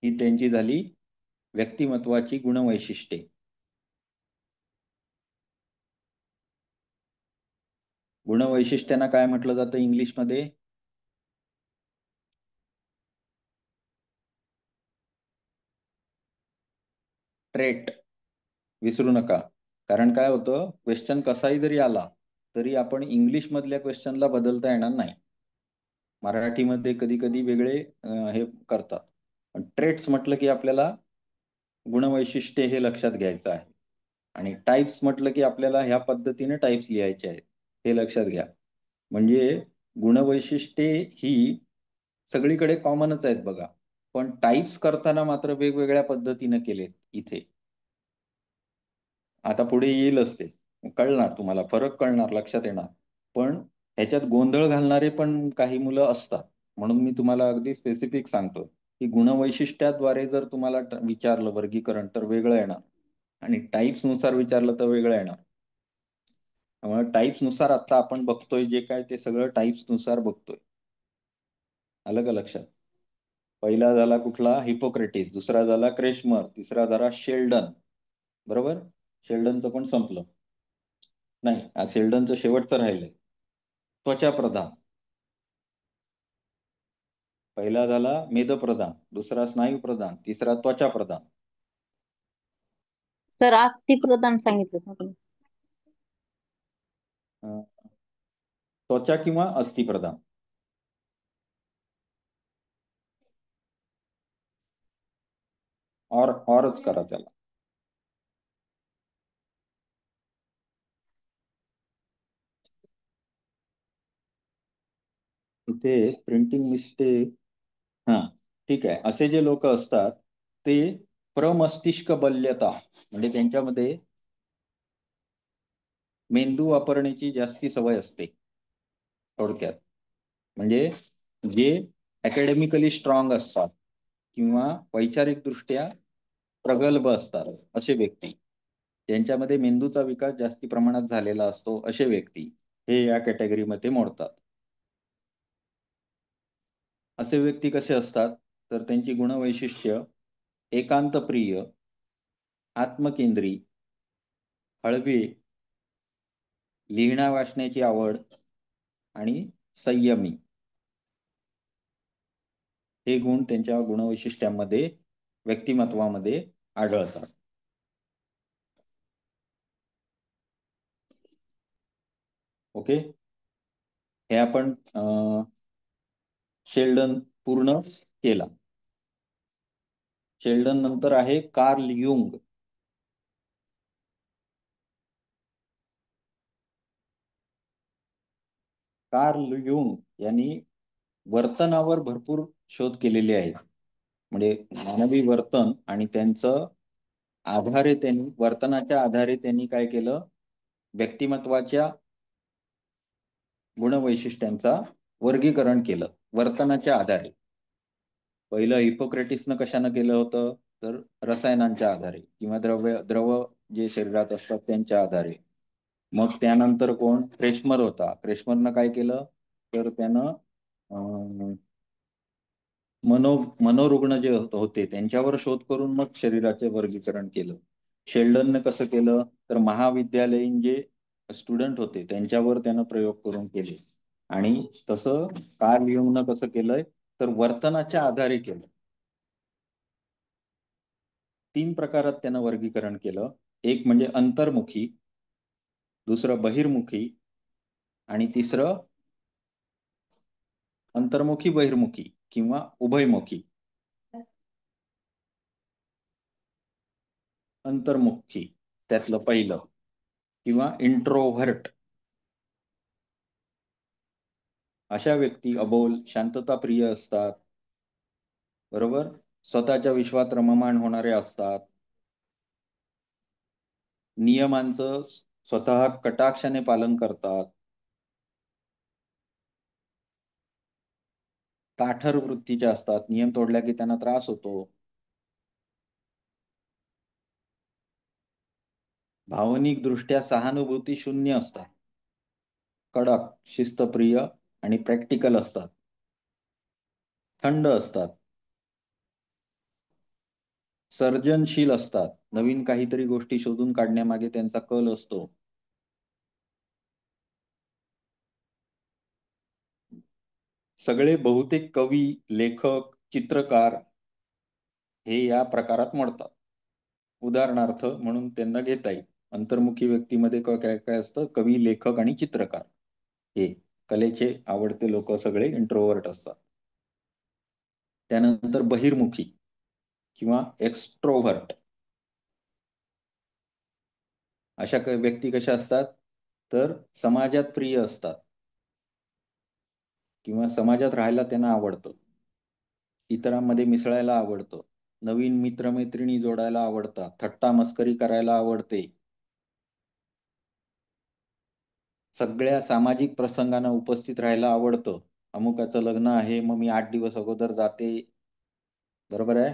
ही त्यांची झाली व्यक्तिमत्वाची गुणवैशिष्ट्ये. गुणवैशिष्ट्यांना काय म्हटलं जातं इंग्लिशमध्ये? ट्रेट. विसरू नका. कारण काय होतं क्वेश्चन कसाही जरी आला तरी आपण इंग्लिश मधल्या क्वेश्चनला बदलता येणार नाही. मराठीमध्ये कधी कधी वेगळे हे करतात. पण ट्रेट्स म्हटलं की आपल्याला गुणवैशिष्ट्ये हे लक्षात घ्यायचं आहे आणि टाइप्स म्हटलं की आपल्याला ह्या पद्धतीने टाइप्स लिहायचे आहेत हे लक्षात घ्या. म्हणजे गुणवैशिष्ट्ये ही सगळीकडे कॉमनच आहेत बघा, पण टाइप्स करताना मात्र वेगवेगळ्या पद्धतीने केलेत इथे. आता पुढे येईलच ते कळणार, तुम्हाला फरक कळणार, लक्षात येणार. पण ह्याच्यात गोंधळ घालणारे पण काही मुलं असतात. म्हणून मी तुम्हाला अगदी स्पेसिफिक सांगतो की गुणवैशिष्ट्याद्वारे जर तुम्हाला विचारलं वर्गीकरण तर वेगळं येणार आणि टाइप्स नुसार विचारलं तर वेगळं येणार. त्यामुळे टाईप्स नुसार आता आपण बघतोय जे काय ते सगळं टाईप्स नुसार बघतोय. आलं का लक्षात? पहिला झाला कुठला? हिपोक्रेटिस, दुसरा झाला क्रेशमर, तिसरा झाला शेल्डन. बरोबर? शेल्डनचं पण संपलं. नाही, शेल्डनचं शेवटचं राहिलंय. त्वचा प्रधान. पहिला झाला मेदप्रधान, दुसरा स्नायू प्रधान, तिसरा त्वचा प्रधान. सर अस्थि प्रदान सांगितलं ना तुम्ही. अं, त्वचा किंवा अस्थि प्रधान. औरच करा त्याला. इथे प्रिंटिंग मिस्टेक. हा, ठीक आहे. असे जे लोक असतात ते प्रमस्तिष्क बल्यता, म्हणजे त्यांच्यामध्ये मेंदू वापरण्याची जास्ती सवय असते. थोडक्यात म्हणजे जे अकॅडमिकली स्ट्रॉंग असतात किंवा वैचारिक दृष्ट्या प्रगल्भ असतात असे व्यक्ती, ज्यांच्यामध्ये मेंदूचा विकास जास्ती प्रमाणात झालेला असतो, असे व्यक्ती हे या कॅटेगरीमध्ये मोडतात. असे व्यक्ती कसे असतात? तर त्यांची गुणवैशिष्ट्य एकांतप्रिय, आत्मकेंद्री, हळवी, लिहिण्या वाचण्याची आवड आणि संयमी, हे गुण त्यांच्या गुणवैशिष्ट्यांमध्ये, व्यक्तिमत्वामध्ये आढळतात. ओके, हे आपण शेल्डन पूर्ण केला. शेल्डन नंतर आहे कार्ल युंग. कार्ल युंग यांनी वर्तनावर भरपूर शोध केलेले आहेत. म्हणजे मानवी वर्तन आणि त्यांचं आधारे, त्यांनी वर्तनाच्या आधारे त्यांनी काय केलं? व्यक्तिमत्वाच्या गुणवैशिष्ट्यांचा वर्गीकरण केलं वर्तनाच्या आधारे. पहिलं हिपोक्रेटिसनं कशानं केलं होतं? तर रसायनांच्या आधारे किंवा द्रव जे शरीरात असतात त्यांच्या आधारे. मग त्यानंतर कोण? क्रेशमर होता. क्रेशमरनं काय केलं? तर त्यानं मनोरुग्ण जे होते त्यांच्यावर शोध करून मग शरीराचे वर्गीकरण केलं. शेल्डनने कसं केलं? तर महाविद्यालयीन जे स्टुडंट होते त्यांच्यावर त्यानं प्रयोग करून केले. आणि तसं कार्ल युंगनं कसं केलंय? तर वर्तनाच्या आधारे केलं. 3 प्रकारात त्यानं वर्गीकरण केलं. एक म्हणजे अंतर्मुखी, दुसरं बहिर्मुखी आणि तिसरं अंतर्मुखी बहिर्मुखी किंवा उभयमुखी. अंतर्मुखी त्यातलं पहिलं, किंवा इंट्रोव्हर्ट. अशा व्यक्ती अबोल, शांतताप्रिय असतात. बरोबर? स्वतःच्या विश्वात रममाण होणारे असतात. नियमांचं स्वतः कटाक्षाने पालन करतात. ताठर वृत्तीचे असतात. नियम तोडल्या की त्यांना त्रास होतो. भावनिक दृष्ट्या सहानुभूती शून्य असतात. कडक, शिस्तप्रिय आणि प्रॅक्टिकल असतात. थंड असतात. सर्जनशील असतात. नवीन काहीतरी गोष्टी शोधून काढण्यामागे त्यांचा कल असतो. सगळे बहुतेक कवी, लेखक, चित्रकार हे या प्रकारात मोडतात. उदाहरणार्थ म्हणून त्यांना घेता येईल. अंतर्मुखी व्यक्तीमध्ये काय काय असतं? कवी, लेखक आणि चित्रकार हे कलेचे आवडते लोक सगळे इंट्रोवर्ट असतात. त्यानंतर बहिर्मुखी किंवा एक्स्ट्रोव्हर्ट. अशा व्यक्ती कशा असतात? तर समाजात प्रिय असतात किंवा समाजात राहायला त्यांना आवडतं. इतरांमध्ये मिसळायला आवडतं. नवीन मित्रमैत्रिणी जोडायला आवडतात. थट्टा मस्करी करायला आवडते. सगळ्या सामाजिक प्रसंगांना उपस्थित राहायला आवडतं. अमुकाचं लग्न आहे मग मी 8 दिवस अगोदर जाते. बरोबर आहे?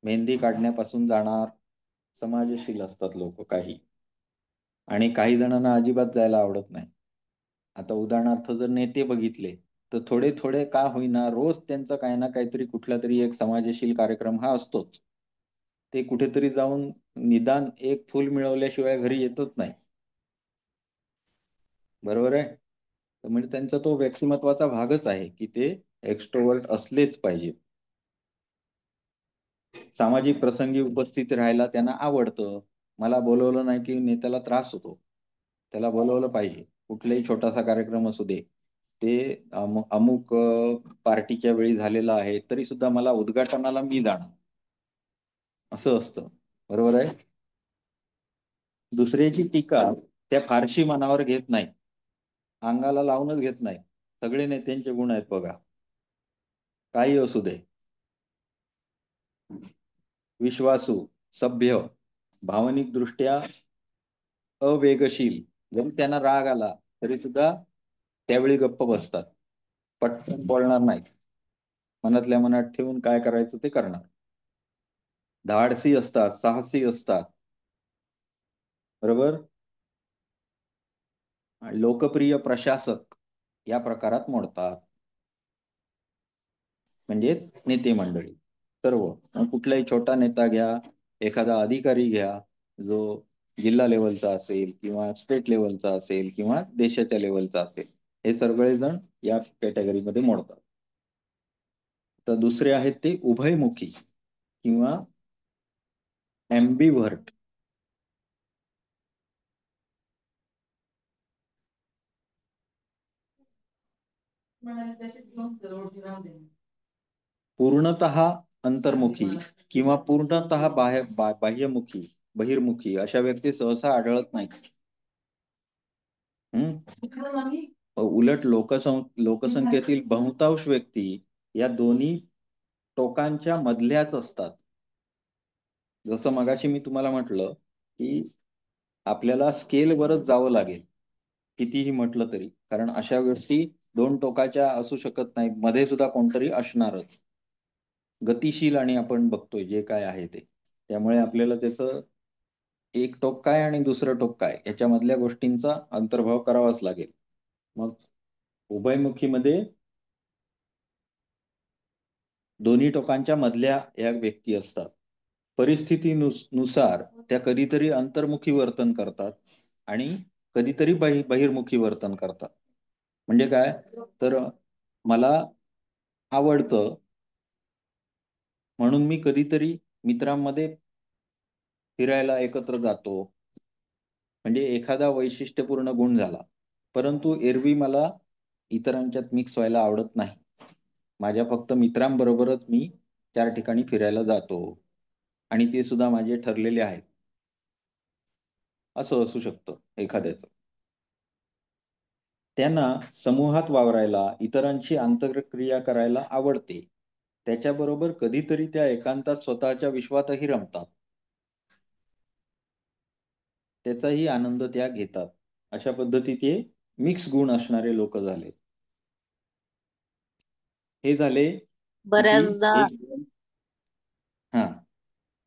मेहंदी काढण्यापासून जाणार. समाजशील असतात लोक काही. आणि काही जणांना अजिबात जायला आवडत नाही. आता उदाहरणार्थ जर नेते बघितले तर थोडे थोडे का होईना रोज त्यांचा काही ना काहीतरी कुठला तरी एक समाजशील कार्यक्रम हा असतोच. ते कुठेतरी जाऊन निदान एक फूल मिळवल्याशिवाय घरी येतच नाही. बरोबर आहे. तर म्हणजे त्यांचा तो व्यक्तिमत्वाचा भागच आहे की ते एक्स्ट्रोवर्ट असलेच पाहिजे. सामाजिक प्रसंगी उपस्थित राहायला त्यांना आवडतं. मला बोलवलं नाही की नेत्याला त्रास होतो. त्याला बोलवलं पाहिजे. कुठलाही छोटासा कार्यक्रम असू दे. ते अमुक पार्टीच्या वेळी झालेलं आहे तरी सुद्धा मला उद्घाटनाला मी जाणार असं असतं. बरोबर आहे. दुसऱ्याची टीका त्या फारशी मनावर घेत नाही. अंगाला लावूनच घेत नाही. सगळे नेत्यांचे गुण आहेत बघा. काही असू दे. विश्वासू, सभ्य, भावनिक दृष्ट्या अवेगशील. जरी त्यांना राग आला तरी सुद्धा त्यावेळी गप्प बसतात. पटकन बोलणार नाहीत. मनातल्या मनात ठेवून काय करायचं ते करणार. धाडसी असतात, साहसी असतात. बरोबर. लोकप्रिय प्रशासक या प्रकारात मोडतात. म्हणजेच नेते मंडळी सर्व. कुठलाही छोटा नेता घ्या, एखादा अधिकारी घ्या जो जिल्हा लेवलचा असेल किंवा स्टेट लेवलचा असेल किंवा देशाच्या लेवलचा असेल, हे सगळेजण या कॅटेगरीमध्ये मोडतात. तर दुसरे आहेत ते उभयमुखी किंवा ॲम्बिव्हर्ट. पूर्णतः अंतर्मुखी किंवा पूर्णतः बाह्यमुखी, बहिर्मुखी अशा व्यक्ती सहसा आढळत नाहीत. उलट लोकसंख्येतील बहुतांश व्यक्ती या दोन्ही टोकांच्या मधल्याच असतात. जसं मगाशी मी तुम्हाला म्हटलं की आपल्याला स्केलवरच जावं लागेल कितीही म्हटलं तरी, कारण अशा गोष्टी दोन टोकाच्या असू शकत नाही. मध्ये सुद्धा कोणतरी असणारच. गतिशील आणि आपण बघतोय जे काय आहे ते. त्यामुळे आपल्याला त्याचं एक टोक काय आणि दुसरं टोक काय याच्यामधल्या गोष्टींचा अंतर्भाव करावाच लागेल. मग उभयमुखीमध्ये दोन्ही टोकांच्या मधल्या या व्यक्ती असतात. परिस्थितीनुसार त्या कधीतरी अंतर्मुखी वर्तन करतात आणि कधीतरी बहिर्मुखी वर्तन करतात. म्हणजे काय तर मला आवडतं म्हणून मी कधीतरी मित्रांमध्ये फिरायला एकत्र जातो. म्हणजे एखादा वैशिष्ट्यपूर्ण गुण झाला. परंतु एरवी मला इतरांच्यात मिक्स व्हायला आवडत नाही. माझ्या फक्त मित्रांबरोबरच मी चार ठिकाणी फिरायला जातो आणि ते सुद्धा माझे ठरलेले आहेत. असं असू शकतं एखाद्याचं. त्यांना समूहात वावरायला, इतरांशी आंतरक्रिया करायला आवडते. त्याच्याबरोबर कधीतरी त्या एकांतात स्वतःच्या विश्वातही रमतात. त्याचाही आनंद त्या घेतात. अशा पद्धतीचे मिक्स गुण असणारे लोक झाले. हे झाले किती बऱ्याचदा एक दोन. हा.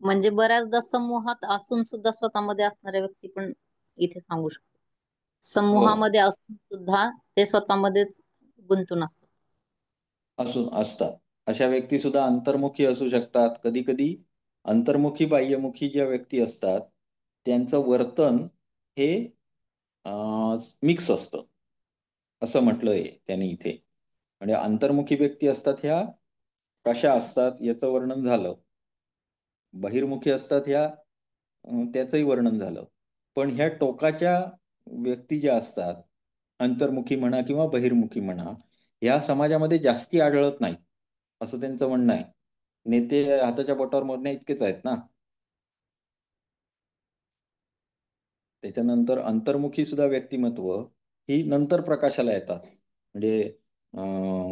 म्हणजे बऱ्याचदा समूहात असून सुद्धा स्वतःमध्ये असणाऱ्या व्यक्ती पण इथे सांगू शकतो. हो. समूहामध्ये असून सुद्धा ते स्वतःमध्येच गुंतून असतात. असतात. अशा व्यक्ती सुद्धा अंतर्मुखी असू शकतात. कधी कधी अंतर्मुखी बाह्यमुखी ज्या व्यक्ती असतात त्यांचं वर्तन हे मिक्स असतं असं म्हटलंय त्याने इथे. म्हणजे अंतर्मुखी व्यक्ती असतात ह्या कशा असतात याचं वर्णन झालं. बहिर्मुखी असतात ह्या त्याचंही वर्णन झालं. पण ह्या टोकाच्या व्यक्ती ज्या असतात अंतर्मुखी म्हणा किंवा बहिर्मुखी म्हणा या समाजामध्ये जास्ती आढळत नाहीत असं त्यांचं म्हणणं आहे. नेते हाताच्या बोटावर मोजण्या इतकेच आहेत ना. त्याच्यानंतर अंतर्मुखी सुद्धा व्यक्तिमत्व ही नंतर प्रकाशाला येतात. म्हणजे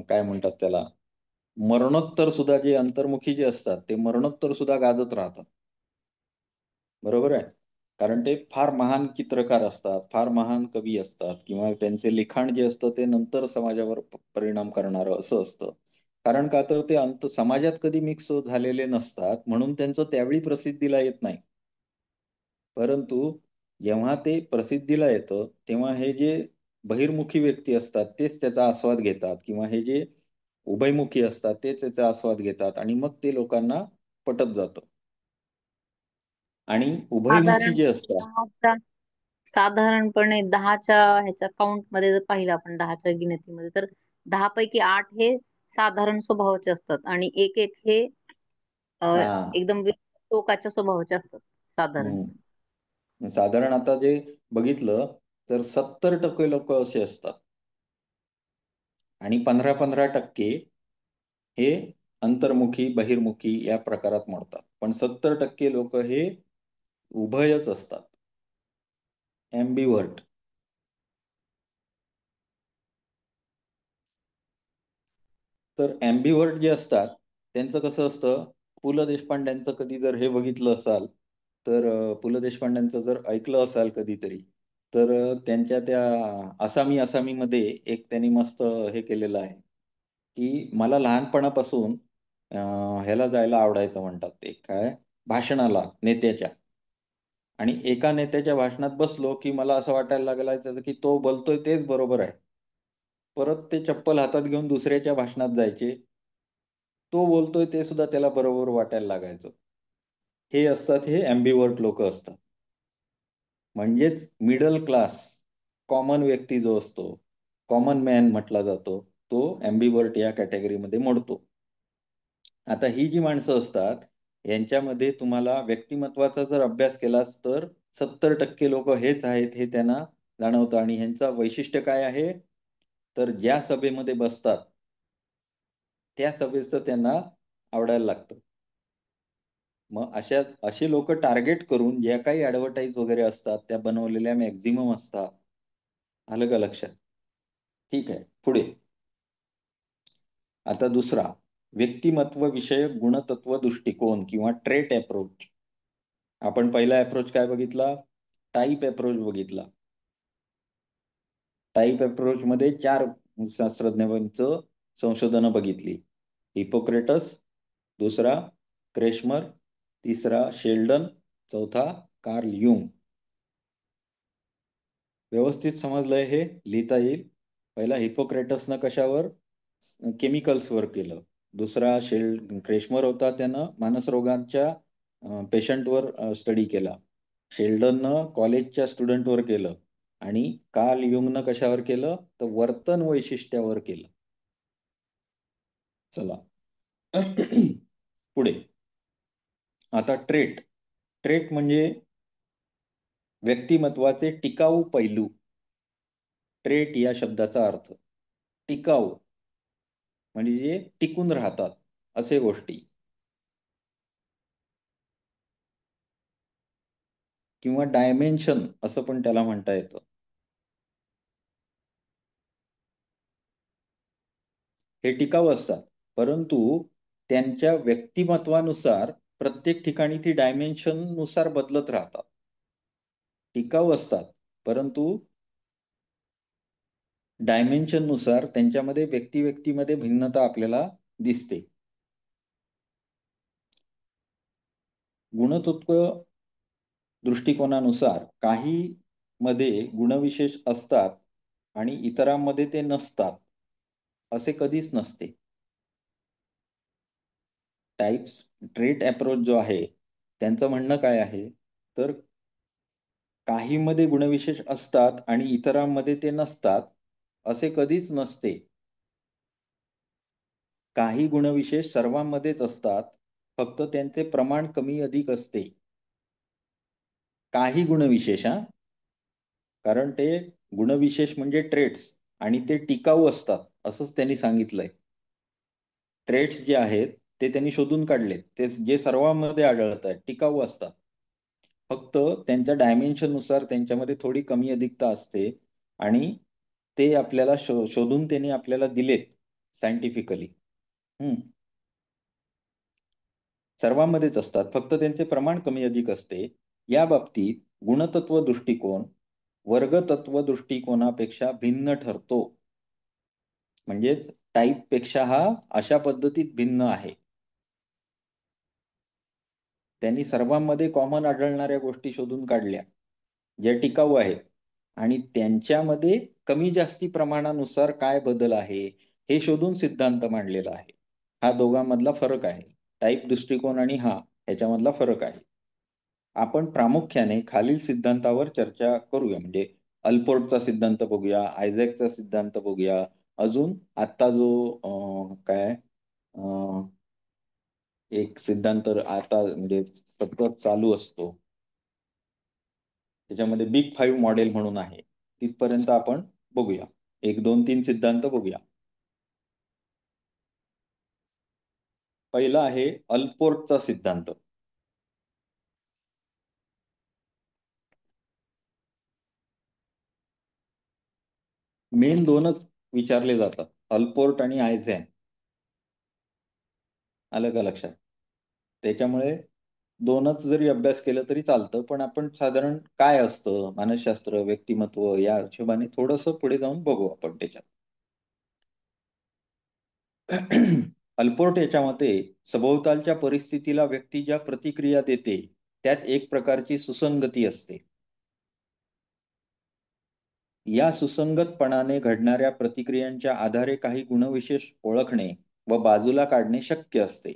काय म्हणतात त्याला, मरणोत्तर सुद्धा जे अंतर्मुखी जे असतात ते मरणोत्तर सुद्धा गाजत राहतात. बरोबर आहे. कारण ते फार महान चित्रकार असतात, फार महान कवी असतात किंवा त्यांचे लिखाण जे असतं ते नंतर समाजावर परिणाम करणारं असं असतं. कारण का तर ते समाजात कधी मिक्स झालेले नसतात म्हणून त्यांचं त्यावेळी प्रसिद्धीला येत नाही. परंतु जेव्हा ते प्रसिद्धीला येतं तेव्हा हे जे बहिर्मुखी व्यक्ती असतात तेच त्याचा आस्वाद घेतात, किंवा हे जे उभयमुखी असतात ते त्याचा आस्वाद घेतात, आणि मग ते लोकांना पटत जातं. आणि उभयमुखी साधारण जे असतात, साधारणपणे 10च्या ह्याच्या काउंट मध्ये जर पाहिलं आपण, 10च्या गिनतीमध्ये, तर 10 पैकी 8 हे साधारण स्वभावाचे असतात आणि एक एक हे अ, हा. एकदम टोकाच्या स्वभावाचे असतात साधारणपणे. साधारण आता जे बघितलं तर 70% लोक असे असतात, आणि 15-15% हे अंतर्मुखी बहिर्मुखी या प्रकारात मोडतात. पण 70% लोक हे उभयच असतात, ॲम्बिव्हर्ट. तर ॲम्बिव्हर्ट जे असतात त्यांचं कसं असतं, पु ल देशपांड्यांचं कधी जर हे बघितलं असाल, तर पु ल देशपांड्यांचं जर ऐकलं असाल कधीतरी, तर त्यांच्या त्या असामी असामीमध्ये एक त्यांनी मस्त हे केलेलं आहे, की मला लहानपणापासून ह्याला जायला आवडायचं, म्हणतात ते काय, भाषणाला नेत्याच्या. आणि एका नेत्याच्या भाषणात बसलो की मला असं वाटायला लागलायचं की तो बोलतोय तेच बरोबर आहे. परत ते चप्पल हातात घेऊन दुसऱ्याच्या भाषणात जायचे. तो बोलतोय ते सुद्धा त्याला बरोबर वाटायला लागायचं. हे असतात, हे ॲम्बिव्हर्ट लोकं असतात. म्हणजेच मिडल क्लास, कॉमन व्यक्ती जो असतो, कॉमन मॅन म्हटला जातो, तो ॲम्बिव्हर्ट या कॅटेगरीमध्ये मोडतो. आता ही जी माणसं असतात, यांच्यामध्ये तुम्हाला व्यक्तिमत्त्वाचा जर अभ्यास केलाच तर 70% लोकं हेच आहेत हे त्यांना जाणवतं, आणि ह्यांचं वैशिष्ट्य काय आहे? तर ज्या सभेमध्ये बसतात, त्या सभेचं त्यांना आवडायला लागतं. मग असे लोकं टार्गेट करून ज्या काही ॲडव्हर्टाइज वगैरे असतात, त्या बनवलेल्या मॅक्सिमम असतात. आलं का लक्षात? ठीक आहे, पुढे. आता दुसरा, व्यक्तिमत्व विषयक गुणतत्व दृष्टिकोन किंवा ट्रेट अप्रोच. आपण पहिला अप्रोच काय बघितला? टाइप अप्रोच बघितला. टाइप अप्रोचमध्ये 4 शास्त्रज्ञांचं संशोधनं बघितली. हिपोक्रेटस, दुसरा क्रेशमर, तिसरा शेल्डन, चौथा कार्ल युंग. व्यवस्थित समजलंय हे? लिहिता येईल? पहिला हिपोक्रेटसनं कशावर? केमिकल्सवर केलं. दुसरा क्रेशमर होता, त्यानं मानसरोगांच्या पेशंटवर स्टडी केला. शेल्डननं कॉलेजच्या स्टुडंटवर केलं. आणि कार्ल युंगनं कशावर केलं? तर वर्तन वैशिष्ट्यावर केलं. चला. पुढे. आता ट्रेट. ट्रेट म्हणजे व्यक्तिमत्वाचे टिकाऊ पैलू. ट्रेट या शब्दाचा अर्थ टिकाऊ, म्हणजे जे टिकून राहतात असे गोष्टी, किंवा डायमेन्शन असं पण त्याला म्हणता येतं. हे टिकाऊ असतात, परंतु त्यांच्या व्यक्तिमत्वानुसार प्रत्येक ठिकाणी ती डायमेन्शन नुसार बदलत राहतात. टिकाऊ असतात, परंतु डायमेन्शन नुसार त्यांच्यामध्ये व्यक्ती-व्यक्तीमध्ये भिन्नता आपल्याला दिसते. गुणतत्व दृष्टिकोनानुसार काही मध्ये गुणविशेष असतात आणि इतरांमध्ये ते नसतात, असे कधीच नसते. टाइप्स ट्रेट अप्रोच जो आहे, त्यांचं म्हणणं काय आहे, तर काहीमध्ये गुणविशेष असतात आणि इतरांमध्ये ते नसतात, असे कधीच नसते. काही गुणविशेष सर्वांमध्येच असतात, फक्त त्यांचे प्रमाण कमी अधिक असते. काही गुणविशेष, हा, कारण ते गुणविशेष म्हणजे ट्रेट्स, आणि ते टिकाऊ असतात असंच त्यांनी सांगितलंय. ट्रेट्स जे आहेत ते त्यांनी शोधून काढलेत, ते जे सर्वांमध्ये आढळत आहेत, टिकाऊ असतात. फक्त त्यांच्या डायमेन्शननुसार त्यांच्यामध्ये थोडी कमी अधिकता असते, आणि ते आपल्याला शोधून त्यांनी आपल्याला दिलेत सायंटिफिकली. सर्वांमध्येच असतात, फक्त त्यांचे प्रमाण कमी अधिक असते. या बाबतीत गुणतत्व दृष्टिकोन वर्गतत्व दृष्टिकोनापेक्षा भिन्न ठरतो. म्हणजेच टाईपपेक्षा हा अशा पद्धतीत भिन्न आहे. त्यांनी सर्वांमध्ये कॉमन आढळणाऱ्या गोष्टी शोधून काढल्या, ज्या टिकाऊ आहेत आणि त्यांच्यामध्ये कमी जास्ती प्रमाणानुसार काय बदल आहे हे शोधून सिद्धांत मांडलेला आहे. हा दोघांमधला फरक आहे. टाईप दृष्टिकोन आणि हा ह्याच्यामधला फरक आहे. आपण प्रामुख्याने खालील सिद्धांतावर चर्चा करूया. म्हणजे अल्पोर्टचा सिद्धांत बघूया, आयझॅकचा सिद्धांत बघूया, अजून आता जो काय एक सिद्धांत आता म्हणजे सतत चालू असतो, त्याच्यामध्ये बिग फाईव्ह मॉडेल म्हणून आहे, तिथपर्यंत आपण बघूया. एक दोन तीन सिद्धांत बघूया. पहिला आहे अल्पोर्टचा सिद्धांत. मेन दोनच विचारले जातात, अल्पोर्ट आणि आयझॅक. आलं का लक्षात? त्याच्यामुळे दोनच जरी अभ्यास केलं तरी चालतं, पण आपण साधारण काय असतं मानसशास्त्र, व्यक्तिमत्व या हिशोबाने थोडंसं पुढे जाऊन बघू आपण त्याच्यात. अल्पोर्ट याच्या मते सभोवतालच्या परिस्थितीला व्यक्ती ज्या प्रतिक्रिया देते त्यात एक प्रकारची सुसंगती असते. या सुसंगतपणाने घडणाऱ्या प्रतिक्रियांच्या आधारे काही गुणविशेष ओळखणे व बाजूला काढणे शक्य असते.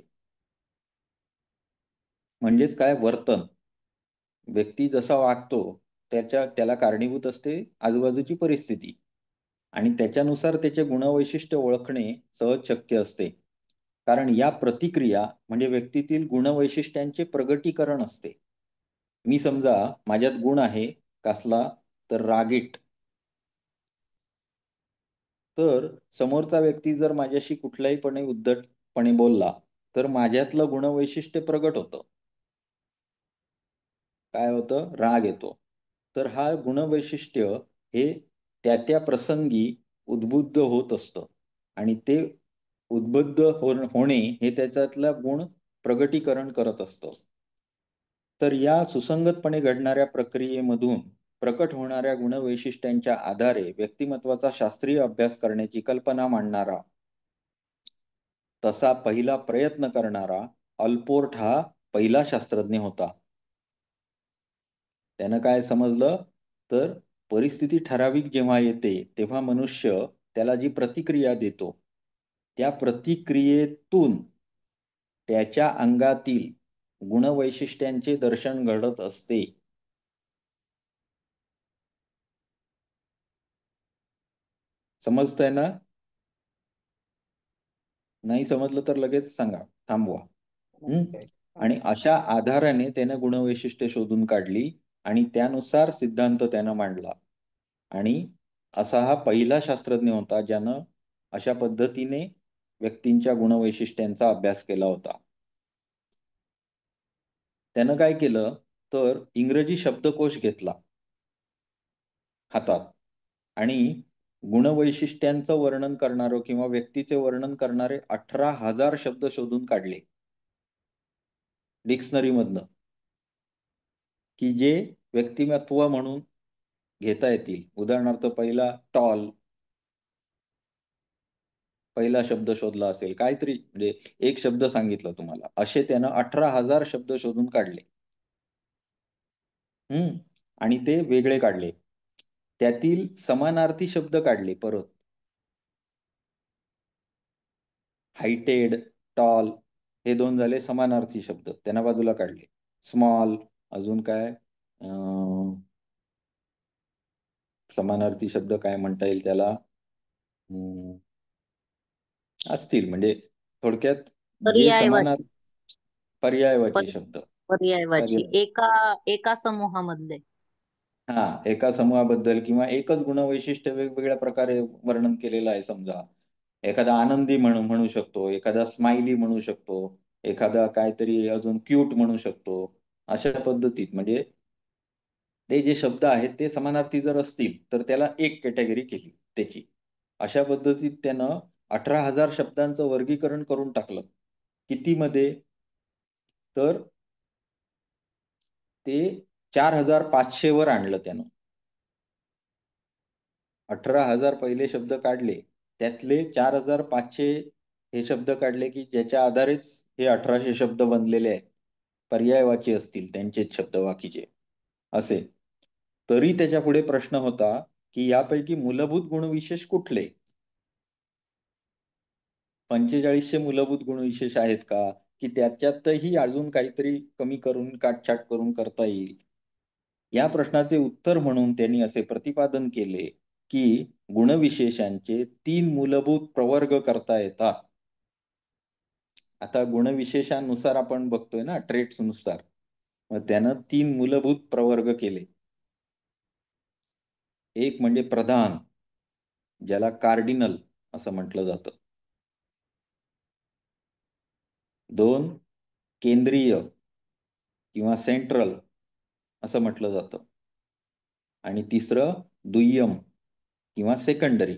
म्हणजेच काय, वर्तन. व्यक्ती जसा वागतो त्याला कारणीभूत असते आजूबाजूची परिस्थिती आणि त्याच्यानुसार त्याचे गुणवैशिष्ट्य ओळखणे सहज शक्य असते. कारण या प्रतिक्रिया म्हणजे व्यक्तीतील गुणवैशिष्ट्यांचे प्रगटीकरण असते. मी समजा माझ्यात गुण आहे कसला, तर रागीट. तर समोरचा व्यक्ती जर माझ्याशी कुठल्याहीपणे उद्धटपणे बोलला तर माझ्यातलं गुणवैशिष्ट्य प्रगट होतं. काय होतं? राग येतो. तर हा गुणवैशिष्ट्य हे त्या प्रसंगी उद्बुद्ध होत असतं आणि ते उद्बुद्ध होणे हे त्याच्यातला गुण प्रगटीकरण करत असतं. तर या सुसंगतपणे घडणाऱ्या प्रक्रियेमधून प्रकट होणाऱ्या गुणवैशिष्ट्यांच्या आधारे व्यक्तिमत्वाचा शास्त्रीय अभ्यास करण्याची कल्पना मांडणारा, तसा पहिला प्रयत्न करणारा अल्पोर्ट हा पहिला शास्त्रज्ञ होता. त्यानं काय समजलं, तर परिस्थिती ठराविक जेव्हा येते तेव्हा मनुष्य त्याला जी प्रतिक्रिया देतो त्या प्रतिक्रियेतून त्याच्या अंगातील गुणवैशिष्ट्यांचे दर्शन घडत असते. समजतंय ना? नाही समजलं तर लगेच सांगा, थांबवा. आणि अशा आधाराने त्यानं गुणवैशिष्ट्ये शोधून काढली आणि त्यानुसार सिद्धांत त्यानं मांडला. आणि असा हा पहिला शास्त्रज्ञ होता ज्यानं अशा पद्धतीने व्यक्तींच्या गुणवैशिष्ट्यांचा अभ्यास केला होता. त्यानं काय केलं, तर इंग्रजी शब्दकोश घेतला हातात आणि गुणवैशिष्ट्यांचं वर्णन करणारं किंवा व्यक्तीचे वर्णन करणारे 18,000 शब्द शोधून काढले डिक्शनरीमधनं, की जे व्यक्तिमत्व म्हणून घेता येतील. उदाहरणार्थ पहिला शब्द शोधला असेल, काहीतरी म्हणजे एक शब्द सांगितला तुम्हाला, असे त्यानं 18,000 शब्द शोधून काढले. आणि ते वेगळे काढले. त्यातील समानार्थी शब्द काढले परत. हायटेड, टॉल हे दोन झाले समानार्थी शब्द, त्यांना बाजूला काढले. स्मॉल, अजून काय समानार्थी शब्द काय म्हणता येईल त्याला, असतील म्हणजे थोडक्यात जे पर्यायवाची. समानार्थी पर्यायवाची पर- शब्द. पर्यायवाची पर्याय एका एका समूहामधले. हा, एका समूहाबद्दल किंवा एकच गुणवैशिष्ट्य वेगवेगळ्या प्रकारे वर्णन केलेलं आहे. समजा एखादा आनंदी म्हणू शकतो, एखादा स्माइली म्हणू शकतो, एखादा काहीतरी अजून क्यूट म्हणू शकतो. अशा पद्धतीत म्हणजे ते जे शब्द आहेत ते समानार्थी जर असतील तर त्याला एक कॅटेगरी केली त्याची. अशा पद्धतीत त्यानं 18,000 शब्दांचं वर्गीकरण करून टाकलं. कितीमध्ये? तर ते 4,500 वर आणलं त्यानं. 18,000 पहिले शब्द काढले, त्यातले 4,500 हे शब्द काढले की ज्याच्या आधारेच हे 1,800 शब्द बनलेले आहेत. पर्यायवाची असतील त्यांचेच शब्द बाकीचे असे. तरी त्याच्या पुढे प्रश्न होता की यापैकी मूलभूत गुणविशेष कुठले? 4500 मूलभूत गुणविशेष आहेत का? की त्याच्यातही अजून काहीतरी कमी करून काटछाट करून करता येईल? या प्रश्नाचे उत्तर म्हणून त्यांनी असे प्रतिपादन केले की गुणविशेषांचे 3 मूलभूत प्रवर्ग करता येतात. आता गुणविशेषानुसार आपण बघतोय ना, ट्रेट्स नुसार. मग त्यानं 3 मूलभूत प्रवर्ग केले. एक म्हणजे प्रधान, ज्याला कार्डिनल असं म्हटलं जातं. 2 केंद्रीय किंवा सेंट्रल असं म्हटलं जातं. आणि तिसरं दुय्यम किंवा सेकंडरी.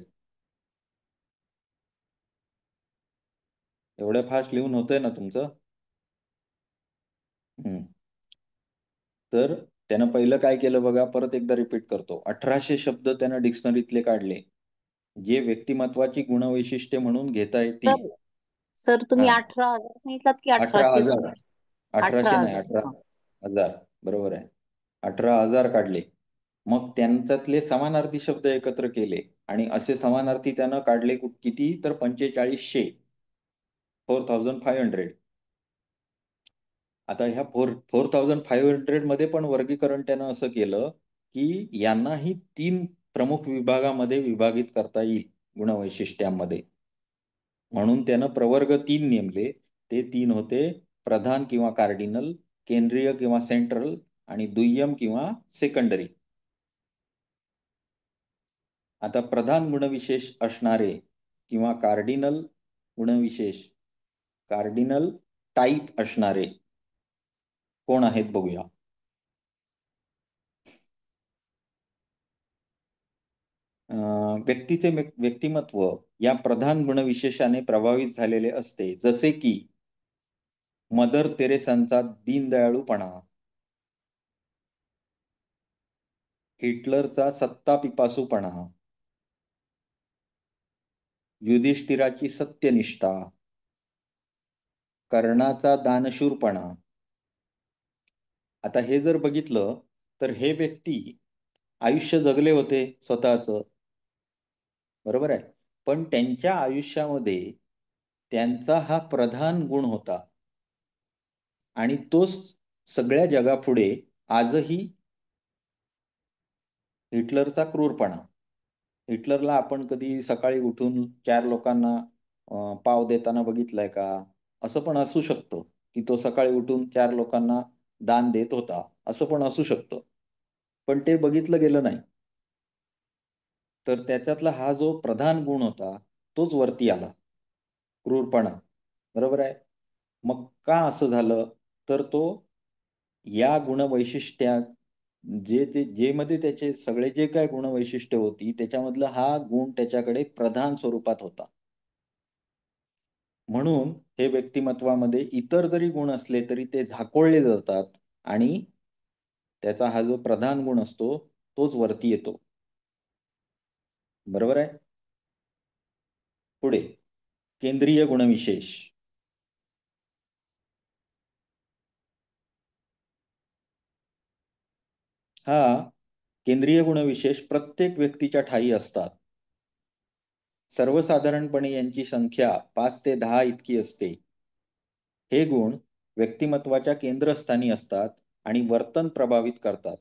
एवढ्या फास्ट लिहून होतंय ना तुमचं? तर त्यानं पहिलं काय केलं बघा, परत एकदा रिपीट करतो. 1800 शब्द त्यानं डिक्शनरीतले काढले, जे व्यक्तिमत्वाची गुणवैशिष्ट्ये म्हणून घेता येतील. सर सर तुम्ही हा, 18,000 सांगितलात की 1800च? 18,000. 1800 नाही, 18,000. 18,000. बरोबर आहे. 18,000 काढले. मग त्यांच्यातले समानार्थी शब्द एकत्र केले आणि असे समानार्थी त्यानं काढले किती, तर 4500. 4500. आता ह्या 4500 मध्ये पण वर्गीकरण त्यानं असं केलं की यांनाही 3 प्रमुख विभागामध्ये विभागित करता येईल गुणवैशिष्ट्यांमध्ये. म्हणून त्यानं प्रवर्ग 3 नेमले. ते 3 होते प्रधान किंवा कार्डिनल, केंद्रीय किंवा सेंट्रल आणि दुय्यम किंवा सेकंडरी. आता प्रधान गुणविशेष असणारे किंवा कार्डिनल गुणविशेष, कार्डिनल टाईप असणारे कोण आहेत बघूया. व्यक्तीचे व्यक्तिमत्व या प्रधान गुणविशेषाने प्रभावित झालेले असते, जसे की मदर तेरेसांचा दीनदयाळूपणा, हिटलरचा सत्तापिपासूपणा, युधिष्ठिराची सत्यनिष्ठा, कर्णाचा दानशूरपणा. आता हे जर बघितलं तर हे व्यक्ती आयुष्य जगले होते स्वतःचं, बरोबर आहे. पण त्यांच्या आयुष्यामध्ये त्यांचा हा प्रधान गुण होता आणि तोच सगळ्या जगापुढे आजही हिटलरचा क्रूरपणा. हिटलरला आपण कधी सकाळी उठून 4 लोकांना पाव देताना बघितलंय का? असं पण असू शकतं की तो सकाळी उठून 4 लोकांना दान देत होता, असं पण असू शकतं. पण ते बघितलं गेलं नाही. तर त्याच्यातला हा जो प्रधान गुण होता तोच वरती आला, क्रूरपणा. बरोबर आहे. मग का असं झालं, तर तो या गुणवैशिष्ट्यात जे मध्ये त्याचे सगळे जे काय गुणवैशिष्ट्य होती त्याच्यामधला हा गुण त्याच्याकडे प्रधान स्वरूपात होता. म्हणून हे व्यक्तिमत्वामध्ये इतर जरी गुण असले तरी ते झाकोळले जातात आणि त्याचा हा जो प्रधान गुण असतो तोच वरती येतो. बरोबर आहे. पुढे केंद्रीय गुणविशेष. हा केंद्रीय गुणविशेष प्रत्येक व्यक्तीच्या ठायी असतात. सर्वसाधारणपणे यांची संख्या 5 ते 10 इतकी असते. हे गुण व्यक्तिमत्वाच्या केंद्रस्थानी असतात आणि वर्तन प्रभावित करतात.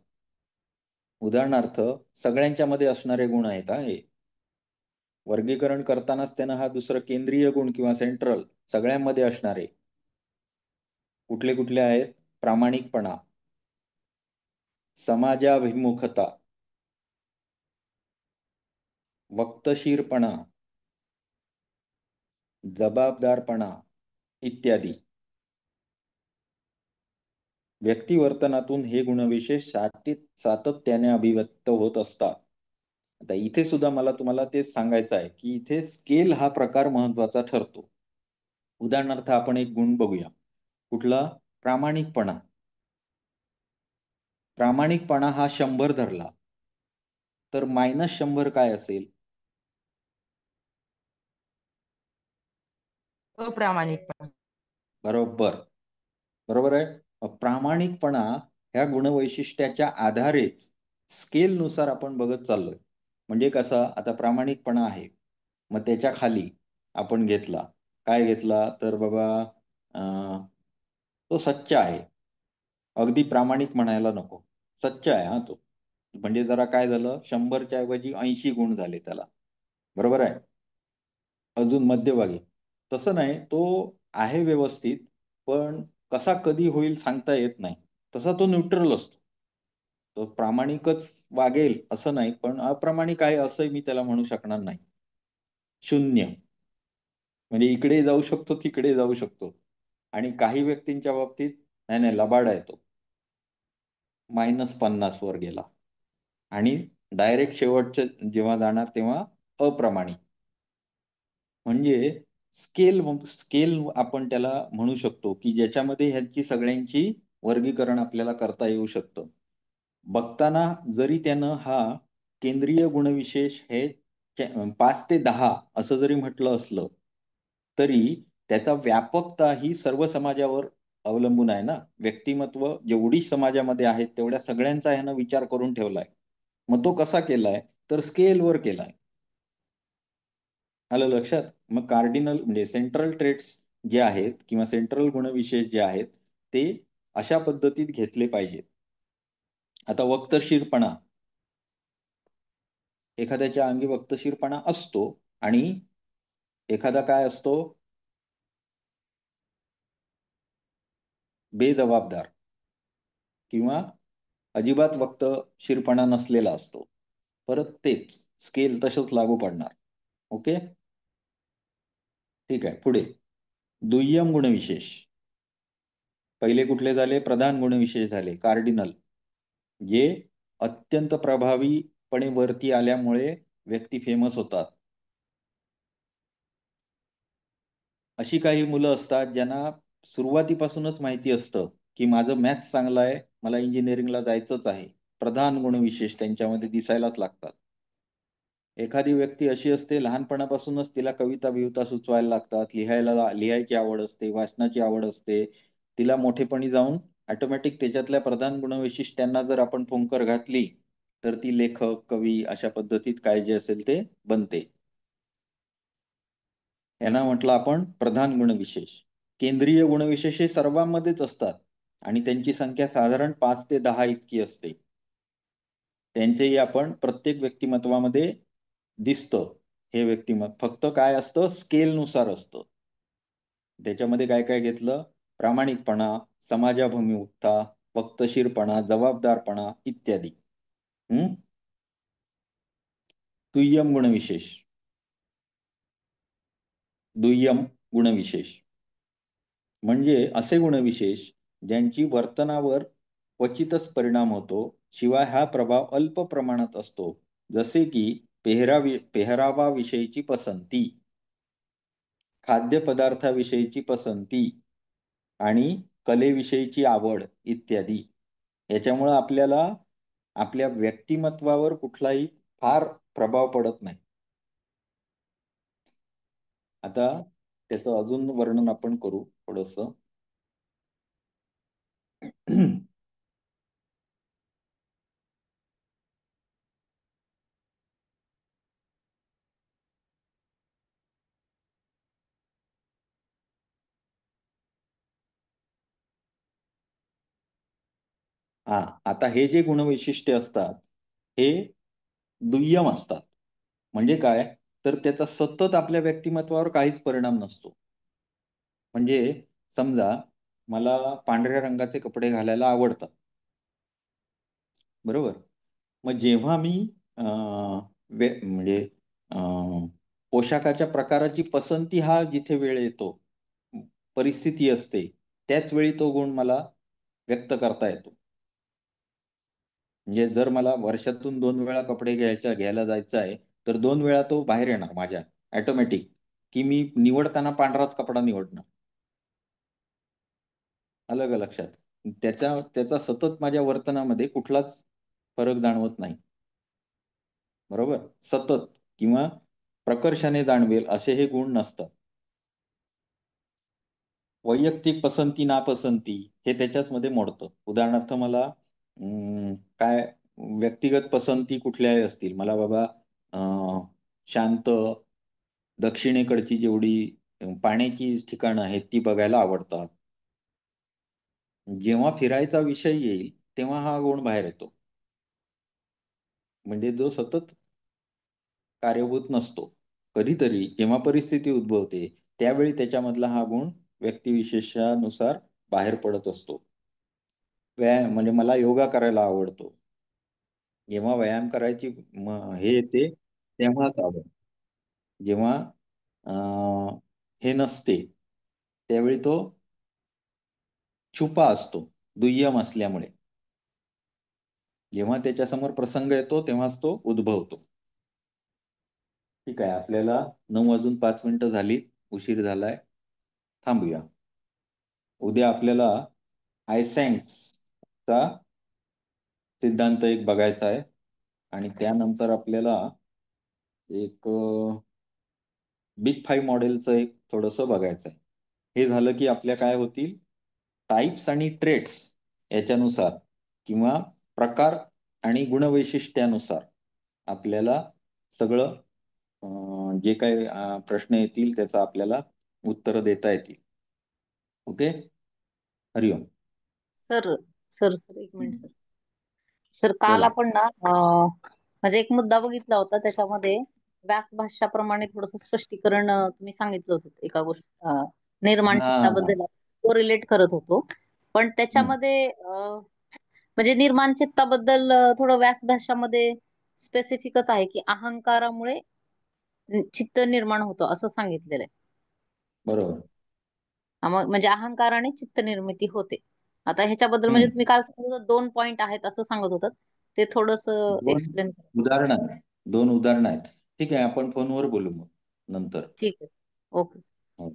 उदाहरणार्थ सगळ्यांच्या मध्ये असणारे गुण आहेत हे. वर्गीकरण करतानाच त्यानं हा दुसरं केंद्रीय गुण किंवा सेंट्रल सगळ्यांमध्ये असणारे कुठले कुठले आहेत? प्रामाणिकपणा, समाजाभिमुखता, वक्तशीरपणा, जबाबदारपणा इत्यादी. व्यक्तिवर्तनातून हे गुणविशेष सातत्याने अभिव्यक्त होत असतात. आता इथे सुद्धा मला तुम्हाला तेच सांगायचं आहे की इथे स्केल हा प्रकार महत्वाचा ठरतो. उदाहरणार्थ आपण एक गुण बघूया. कुठला? प्रामाणिकपणा. प्रामाणिकपणा हा 100 धरला तर -100 काय असेल? अप्रामाणिकपणा. बरोबर. बरोबर आहे. प्रामाणिकपणा ह्या गुणवैशिष्ट्याच्या आधारेच स्केलनुसार आपण बघत चाललोय. म्हणजे कसा आता प्रामाणिकपणा आहे. मग त्याच्या खाली आपण घेतला. काय घेतला तर बाबा तो सच्चा आहे. अगदी प्रामाणिक म्हणायला नको. सच्चा आहे हां तो. म्हणजे जरा काय झालं 100च्या ऐवजी 80 गुण झाले त्याला. बरोबर आहे? अजून मध्यभागी. तसं नाही, तो आहे व्यवस्थित, पण कसा कधी होईल सांगता येत नाही. तसा तो न्यूट्रल असतो. तो प्रामाणिकच वागेल असं नाही, पण अप्रामाणिक आहे असंही मी त्याला म्हणू शकणार नाही. 0 म्हणजे इकडे जाऊ शकतो, तिकडे जाऊ शकतो. आणि काही व्यक्तींच्या बाबतीत नाही, नाही लबाड आहे तो. -50 वर गेला आणि डायरेक्ट शेवटचं जेव्हा जाणार तेव्हा अप्रामाणिक. म्हणजे स्केल आपण त्याला म्हणू शकतो, की ज्याच्यामध्ये ह्यांची सगळ्यांची वर्गीकरण आपल्याला करता येऊ शकतं. बघताना जरी त्यानं हा केंद्रीय गुणविशेष हे 5 ते 10 असं जरी म्हटलं असलं, तरी त्याचा व्यापकता ही सर्व समाजावर अवलंबून आहे ना. व्यक्तिमत्व जेवढी समाजामध्ये आहेत, तेवढ्या सगळ्यांचा ह्यानं विचार करून ठेवलाय. मग तो कसा केलाय? तर स्केलवर केलाय. आलं लक्षात? मग कार्डिनल म्हणजे सेंट्रल ट्रेट्स जे आहेत किंवा सेंट्रल गुणविशेष जे आहेत, ते अशा पद्धतीत घेतले पाहिजेत. आता वक्तशीरपणा, एखाद्याच्या अंगी वक्तशीरपणा असतो आणि एखादा काय असतो? बेजबाबदार किंवा अजिबात वक्तशीरपणा नसलेला असतो. परत तेच स्केल तसंच लागू पडणार. ओके? ठीक आहे. पुढे दुय्यम गुणविशेष. पहिले कुठले झाले? प्रधान गुणविशेष झाले, कार्डिनल. जे अत्यंत प्रभावीपणे वरती आल्यामुळे व्यक्ती फेमस होतात. अशी काही मुलं असतात ज्यांना सुरुवातीपासूनच माहिती असतं, की माझं मॅथ्स चांगलं आहे, मला इंजिनिअरिंगला जायचंच आहे. प्रधान गुणविशेष त्यांच्यामध्ये दिसायलाच लागतात. एखादी व्यक्ती अशी असते लहानपणापासूनच तिला कविता-बिविता सुचवायला लागतात, लिहायची आवड असते, वाचनाची आवड असते. तिला मोठेपणी जाऊन ऑटोमॅटिक त्याच्यातल्या प्रधान गुणवैशिष्ट्यांना जर आपण फुंकर घातली, तर ती लेखक, कवी अशा पद्धतीत काय जे असेल ते बनते. यांना म्हटलं आपण प्रधान गुणविशेष. केंद्रीय गुणविशेष हे सर्वांमध्येच असतात आणि त्यांची संख्या साधारण 5 ते 10 इतकी असते. त्यांचेही आपण प्रत्येक व्यक्तिमत्वामध्ये दिसतं हे व्यक्तिमत्व. फक्त काय असतं स्केलनुसार असतं. त्याच्यामध्ये काय काय घेतलं? प्रामाणिकपणा, समाजाभिमुखता, वक्तशीरपणा, जबाबदारपणा इत्यादी. हं? दुय्यम गुणविशेष. दुय्यम गुणविशेष म्हणजे असे गुणविशेष ज्यांची वर्तनावर क्वचितच परिणाम होतो, शिवाय हा प्रभाव अल्प प्रमाणात असतो. जसे की पेहरावाविषयीची पसंती, खाद्यपदार्थाविषयीची पसंती आणि कलेविषयीची आवड इत्यादी. याच्यामुळं आपल्याला आपल्या व्यक्तिमत्वावर कुठलाही फार प्रभाव पडत नाही. आता त्याचं अजून वर्णन आपण करू थोडंसं. हां, आता हे जे गुणवैशिष्ट्य असतात, हे दुय्यम असतात. म्हणजे काय? तर त्याचा सतत आपल्या व्यक्तिमत्त्वावर काहीच परिणाम नसतो. म्हणजे समजा मला पांढऱ्या रंगाचे कपडे घालायला आवडतात. बरोबर? मग जेव्हा मी अ, म्हणजे अ, पोशाखाच्या प्रकाराची पसंती हा जिथे वेळ येतो, परिस्थिती असते, त्याच वेळी तो गुण मला व्यक्त करता येतो. म्हणजे जर मला वर्षातून 2 वेळा कपडे घ्यायला जायचं आहे, तर 2 वेळा तो बाहेर येणार माझ्या ऑटोमॅटिक, की मी निवडताना पांढराच कपडा निवडणार. आलं का लक्षात? त्याचा त्याचा सतत माझ्या वर्तनामध्ये कुठलाच फरक जाणवत नाही. बरोबर? सतत किंवा प्रकर्षाने जाणवेल असे हे गुण नसतात. वैयक्तिक पसंती, नापसंती हे त्याच्याचमध्ये मोडतं. उदाहरणार्थ मला काय व्यक्तिगत पसंती कुठल्याही असतील. मला बाबा शांत दक्षिणेकडची जेवढी पाण्याची ठिकाणं आहेत ती बघायला आवडतात. जेव्हा फिरायचा विषय येईल तेव्हा हा गुण बाहेर येतो. म्हणजे जो सतत कार्यभूत नसतो. कधीतरी जेव्हा परिस्थिती उद्भवते त्यावेळी त्याच्यामधला हा गुण व्यक्तिविशेषानुसार बाहेर पडत असतो. व्यायाम म्हणजे मला योगा करायला आवडतो. जेव्हा व्यायाम करायची हे येते तेव्हाच आवड. जेव्हा अ, हे नसते त्यावेळी तो छुपा असतो, दुय्यम असल्यामुळे. जेव्हा त्याच्यासमोर प्रसंग येतो तेव्हाच तो उद्भवतो. ठीक आहे, आपल्याला 9:05 झाली, उशीर झालाय. थांबूया. उद्या आपल्याला आयसॅन्कचा सिद्धांत एक बघायचा आहे आणि त्यानंतर आपल्याला एक बिग फाईव्ह मॉडेलचं एक थोडंसं बघायचं आहे. हे झालं की आपल्या काय होतील, टाइप्स आणि ट्रेट्स याच्यानुसार किंवा प्रकार आणि गुणवैशिष्ट्यानुसार आपल्याला सगळं जे काही प्रश्न येतील त्याचा आपल्याला उत्तरं देता येतील. ओके. हरिओम. सर सर सर एक मिनिट सर. सर काल बोला. आपण ना म्हणजे एक मुद्दा बघितला होता, त्याच्यामध्ये व्यास भाष्याप्रमाणे थोडस स्पष्टीकरण तुम्ही सांगितलं होतं एका गोष्ट निर्माण हा. चित्ताबद्दल रिलेट करत होतो. पण हम्म. त्याच्यामध्ये म्हणजे निर्माण चित्ताबद्दल थोडं व्यास भाष्यामध्ये स्पेसिफिकच आहे की अहंकारामुळे चित्त निर्माण होतं असं सांगितलेलं आहे. बरोबर. मग म्हणजे अहंकाराने चित्त निर्मिती होते. आता ह्याच्याबद्दल म्हणजे हम्म. तुम्ही काल सांगितलं होतं, 2 पॉइंट आहेत असं सांगत होतात. ते थोडस दोन एक्सप्लेन करा. उदाहरणं आहेत. 2 उदाहरणं आहेत. ठीक आहे, आपण फोनवर बोलू मग नंतर. ठीक आहे. ओके. हो.